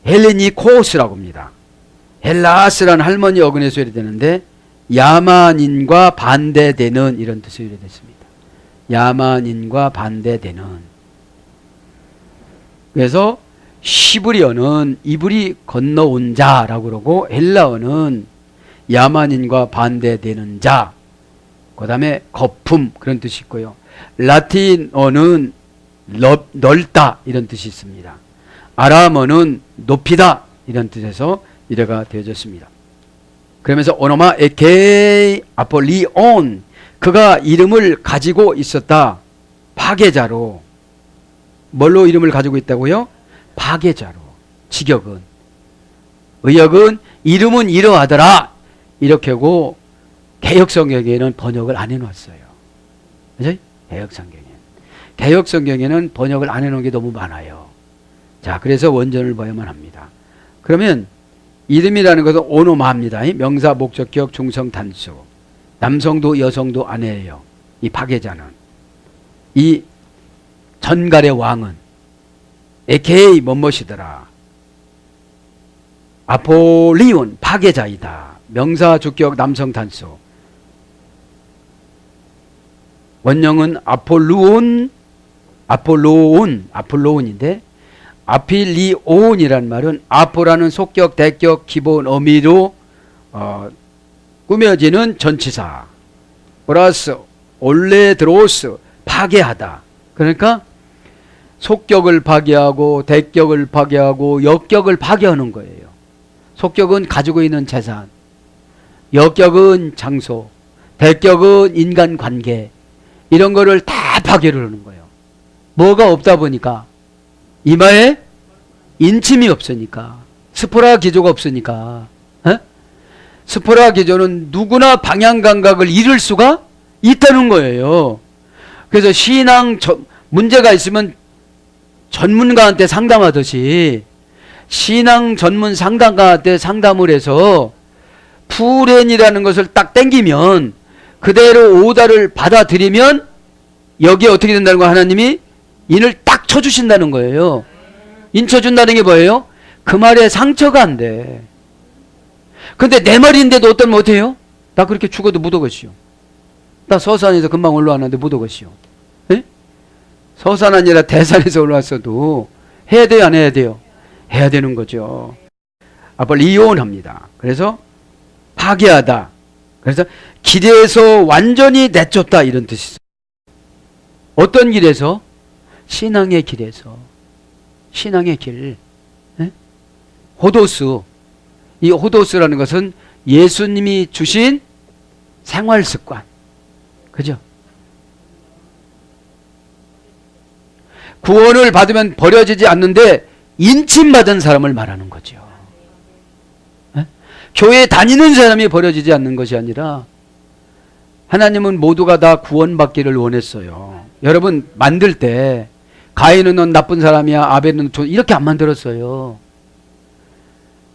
S2: 헬레니코스라고 합니다. 헬라스라는 할머니 어근에서 유래되는데 야만인과 반대되는 이런 뜻으로 유래됐습니다. 야만인과 반대되는. 그래서 시브리어는 이불이 건너온 자라고 그러고 헬라어는 야만인과 반대되는 자. 그 다음에 거품 그런 뜻이 있고요. 라틴어는 넓다 이런 뜻이 있습니다. 아람어는 높이다 이런 뜻에서 이래가 되어졌습니다. 그러면서 오노마 에케이 아폴리온 그가 이름을 가지고 있었다. 파괴자로. 뭘로 이름을 가지고 있다고요? 파괴자로. 직역은 의역은 이름은 이러하더라 이렇게 하고 개역성경에는 번역을 안 해놨어요. 그죠? 개역성경에는. 개역성경에는 번역을 안 해놓은 게 너무 많아요. 자, 그래서 원전을 봐야만 합니다. 그러면 이름이라는 것은 오노마입니다. 명사, 목적격, 중성, 단수. 남성도 여성도 아니에요. 이 파괴자는. 이 전갈의 왕은 에케이 뭐뭇이더라. 아폴리온 파괴자이다. 명사, 주격, 남성, 단수. 원형은 아폴로온인데 아필리온이라는 말은 아포라는 속격, 대격, 기본 어미로 꾸며지는 전치사 플러스 올레드로스 파괴하다. 그러니까 속격을 파괴하고 대격을 파괴하고 역격을 파괴하는 거예요. 속격은 가지고 있는 재산, 역격은 장소, 대격은 인간관계 이런 거를 다 파괴를 하는 거예요. 뭐가 없다 보니까 이마에 인침이 없으니까 스포라 기조가 없으니까 스포라 기조는 누구나 방향 감각을 잃을 수가 있다는 거예요. 그래서 신앙 문제가 있으면 전문가한테 상담하듯이 신앙 전문 상담가한테 상담을 해서 풀엔이라는 것을 딱 땡기면 그대로 오다를 받아들이면 여기에 어떻게 된다는 거 하나님이 인을 딱 쳐주신다는 거예요. 인 쳐준다는 게 뭐예요? 그 말에 상처가 안 돼. 근데 내 말인데도 어떤 못해요? 나 그렇게 죽어도 못 오겠시오. 나 서산에서 금방 올라왔는데 못 오겠시오. 에? 서산 아니라 대산에서 올라왔어도 해야 돼요, 안 해야 돼요? 해야 되는 거죠. 아빠 이혼합니다. 그래서 파괴하다. 그래서 길에서 완전히 내쫓다 이런 뜻이 있어요. 어떤 길에서? 신앙의 길에서. 신앙의 길. 에? 호도스. 이 호도스라는 것은 예수님이 주신 생활습관. 그죠? 구원을 받으면 버려지지 않는데 인침받은 사람을 말하는 거죠. 에? 교회 다니는 사람이 버려지지 않는 것이 아니라 하나님은 모두가 다 구원받기를 원했어요. 여러분 만들 때 가인은 넌 나쁜 사람이야, 아벨은 이렇게 안 만들었어요.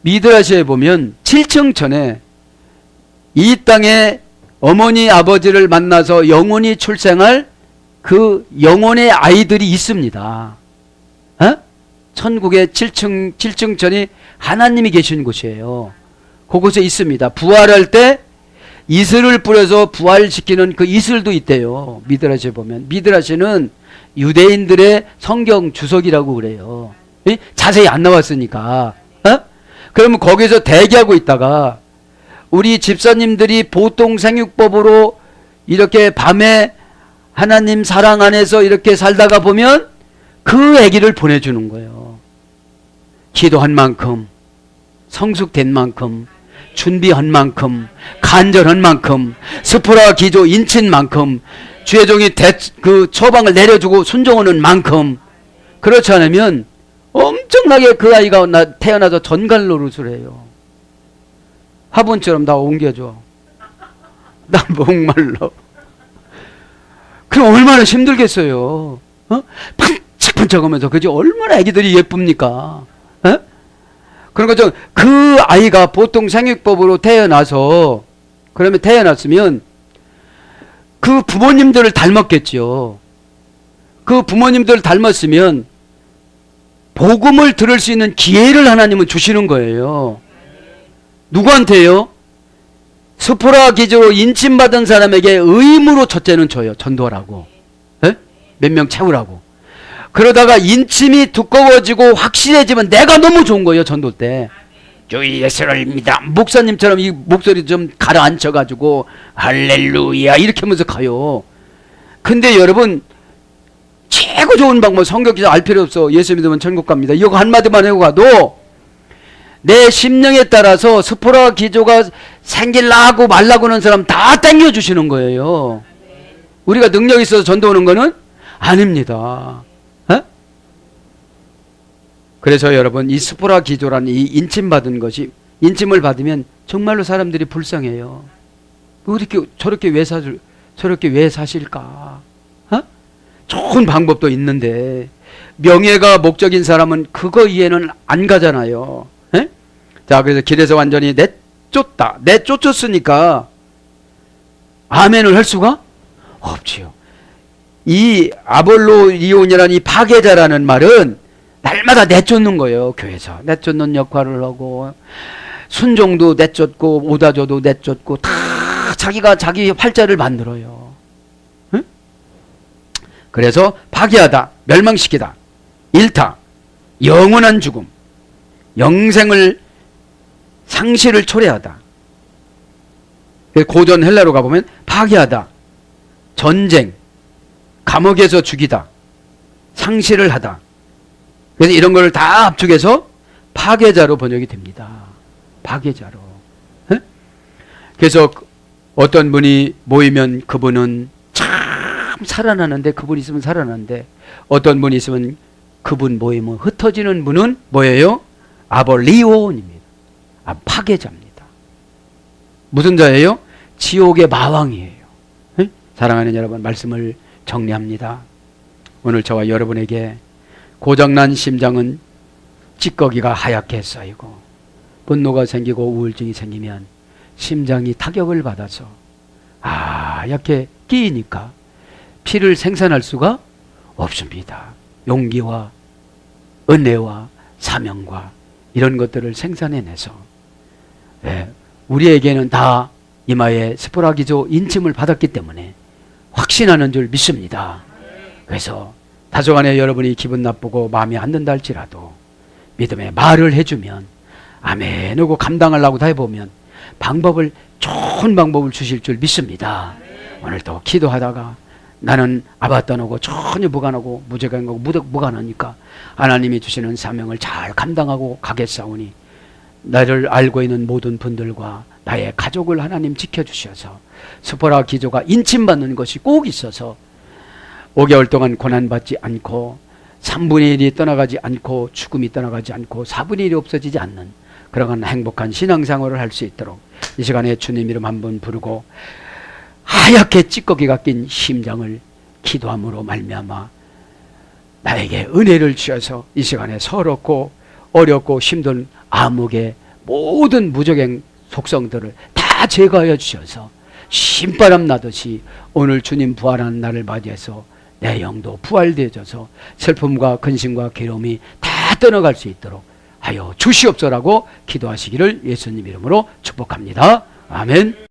S2: 미드라시에 보면 7층 전에 이 땅에 어머니 아버지를 만나서 영원히 출생할 그 영혼의 아이들이 있습니다. 어? 천국의 7층 전이 하나님이 계신 곳이에요. 그곳에 있습니다. 부활할 때 이슬을 뿌려서 부활시키는 그 이슬도 있대요. 미드라시에 보면. 미드라시는 유대인들의 성경 주석이라고 그래요. 자세히 안 나왔으니까. 그러면 거기서 대기하고 있다가 우리 집사님들이 보통 생육법으로 이렇게 밤에 하나님 사랑 안에서 이렇게 살다가 보면 그 아기를 보내주는 거예요. 기도한 만큼, 성숙된 만큼, 준비한 만큼, 간절한 만큼, 스포라 기조 인친 만큼, 주의 종이 그 처방을 내려주고 순종하는 만큼. 그렇지 않으면 엄청나게 그 아이가 태어나서 전갈 노릇을 해요. 화분처럼 나 옮겨줘. 나 목말라. 그럼 얼마나 힘들겠어요. 반짝반짝하면서 그지 얼마나 아기들이 예쁩니까? 그러니까 그 아이가 보통 생육법으로 태어나서 그러면 태어났으면 그 부모님들을 닮았겠죠. 그 부모님들을 닮았으면 복음을 들을 수 있는 기회를 하나님은 주시는 거예요. 누구한테요? 스포라 기조로 인침받은 사람에게 의무로 첫째는 줘요. 전도하라고. 몇 명 채우라고. 그러다가 인침이 두꺼워지고 확실해지면 내가 너무 좋은 거예요. 전도 때. 주의 예수를 믿다. 목사님처럼 이 목소리 좀 가라앉혀가지고 할렐루야 이렇게 하면서 가요. 근데 여러분 최고 좋은 방법 성경기사 알 필요 없어. 예수 믿으면 천국 갑니다. 이거 한마디만 하고 가도 내 심령에 따라서 스포라 기조가 생길라고 말라고 하는 사람 다 땡겨주시는 거예요. 우리가 능력이 있어서 전도하는 거는 아닙니다. 그래서 여러분 이 스포라 기조라는 이 인침받은 것이 인침을 받으면 정말로 사람들이 불쌍해요. 이렇게 저렇게 왜 사실까? 좋은 방법도 있는데 명예가 목적인 사람은 그거 이해는 안 가잖아요. 자, 그래서 길에서 완전히 내쫓았으니까 아멘을 할 수가 없지요. 이 아볼로이온이라는 이 파괴자라는 말은 날마다 내쫓는 거예요. 교회에서 내쫓는 역할을 하고 순종도 내쫓고 오다줘도 내쫓고 다 자기가 자기 활자를 만들어요. 응? 그래서 파괴하다, 멸망시키다, 일타, 영원한 죽음, 영생을 상실을 초래하다. 고전 헬라로 가보면 파괴하다, 전쟁, 감옥에서 죽이다, 상실을 하다. 그래서 이런 걸 다 압축해서 파괴자로 번역이 됩니다. 파괴자로. 그래서 어떤 분이 모이면 그분은 참 살아나는데 그분 있으면 살아나는데 어떤 분이 있으면 그분 모이면 흩어지는 분은 뭐예요? 아볼리온입니다. 파괴자입니다. 무슨 자예요? 지옥의 마왕이에요. 사랑하는 여러분, 말씀을 정리합니다. 오늘 저와 여러분에게 고장난 심장은 찌꺼기가 하얗게 쌓이고 분노가 생기고 우울증이 생기면 심장이 타격을 받아서 하얗게 끼이니까 피를 생산할 수가 없습니다. 용기와 은혜와 사명과 이런 것들을 생산해내서 우리에게는 다 이마에 스포라기조 인침을 받았기 때문에 확신하는 줄 믿습니다. 그래서 다소간에 여러분이 기분 나쁘고 마음이 안 든다 할지라도 믿음의 말을 해주면 아멘 하고 감당하려고 다 해보면 좋은 방법을 주실 줄 믿습니다. 오늘도 기도하다가 나는 아바따노고 전혀 무관하고 무죄가하고 무관하니까 하나님이 주시는 사명을 잘 감당하고 가겠사오니 나를 알고 있는 모든 분들과 나의 가족을 하나님 지켜주셔서 스포라 기조가 인침받는 것이 꼭 있어서 5개월 동안 고난받지 않고 3분의 1이 떠나가지 않고 죽음이 떠나가지 않고 4분의 1이 없어지지 않는 그러한 행복한 신앙생활을 할 수 있도록 이 시간에 주님 이름 한번 부르고 하얗게 찌꺼기가 낀 심장을 기도함으로 말미암아 나에게 은혜를 주셔서 이 시간에 서럽고 어렵고 힘든 암흑의 모든 무적행 속성들을 다 제거하여 주셔서 신바람 나듯이 오늘 주님 부활하는 날을 맞이해서 내 영도 부활되어져서 슬픔과 근심과 괴로움이 다 떠나갈 수 있도록 하여 주시옵소라고 기도하시기를 예수님 이름으로 축복합니다. 아멘.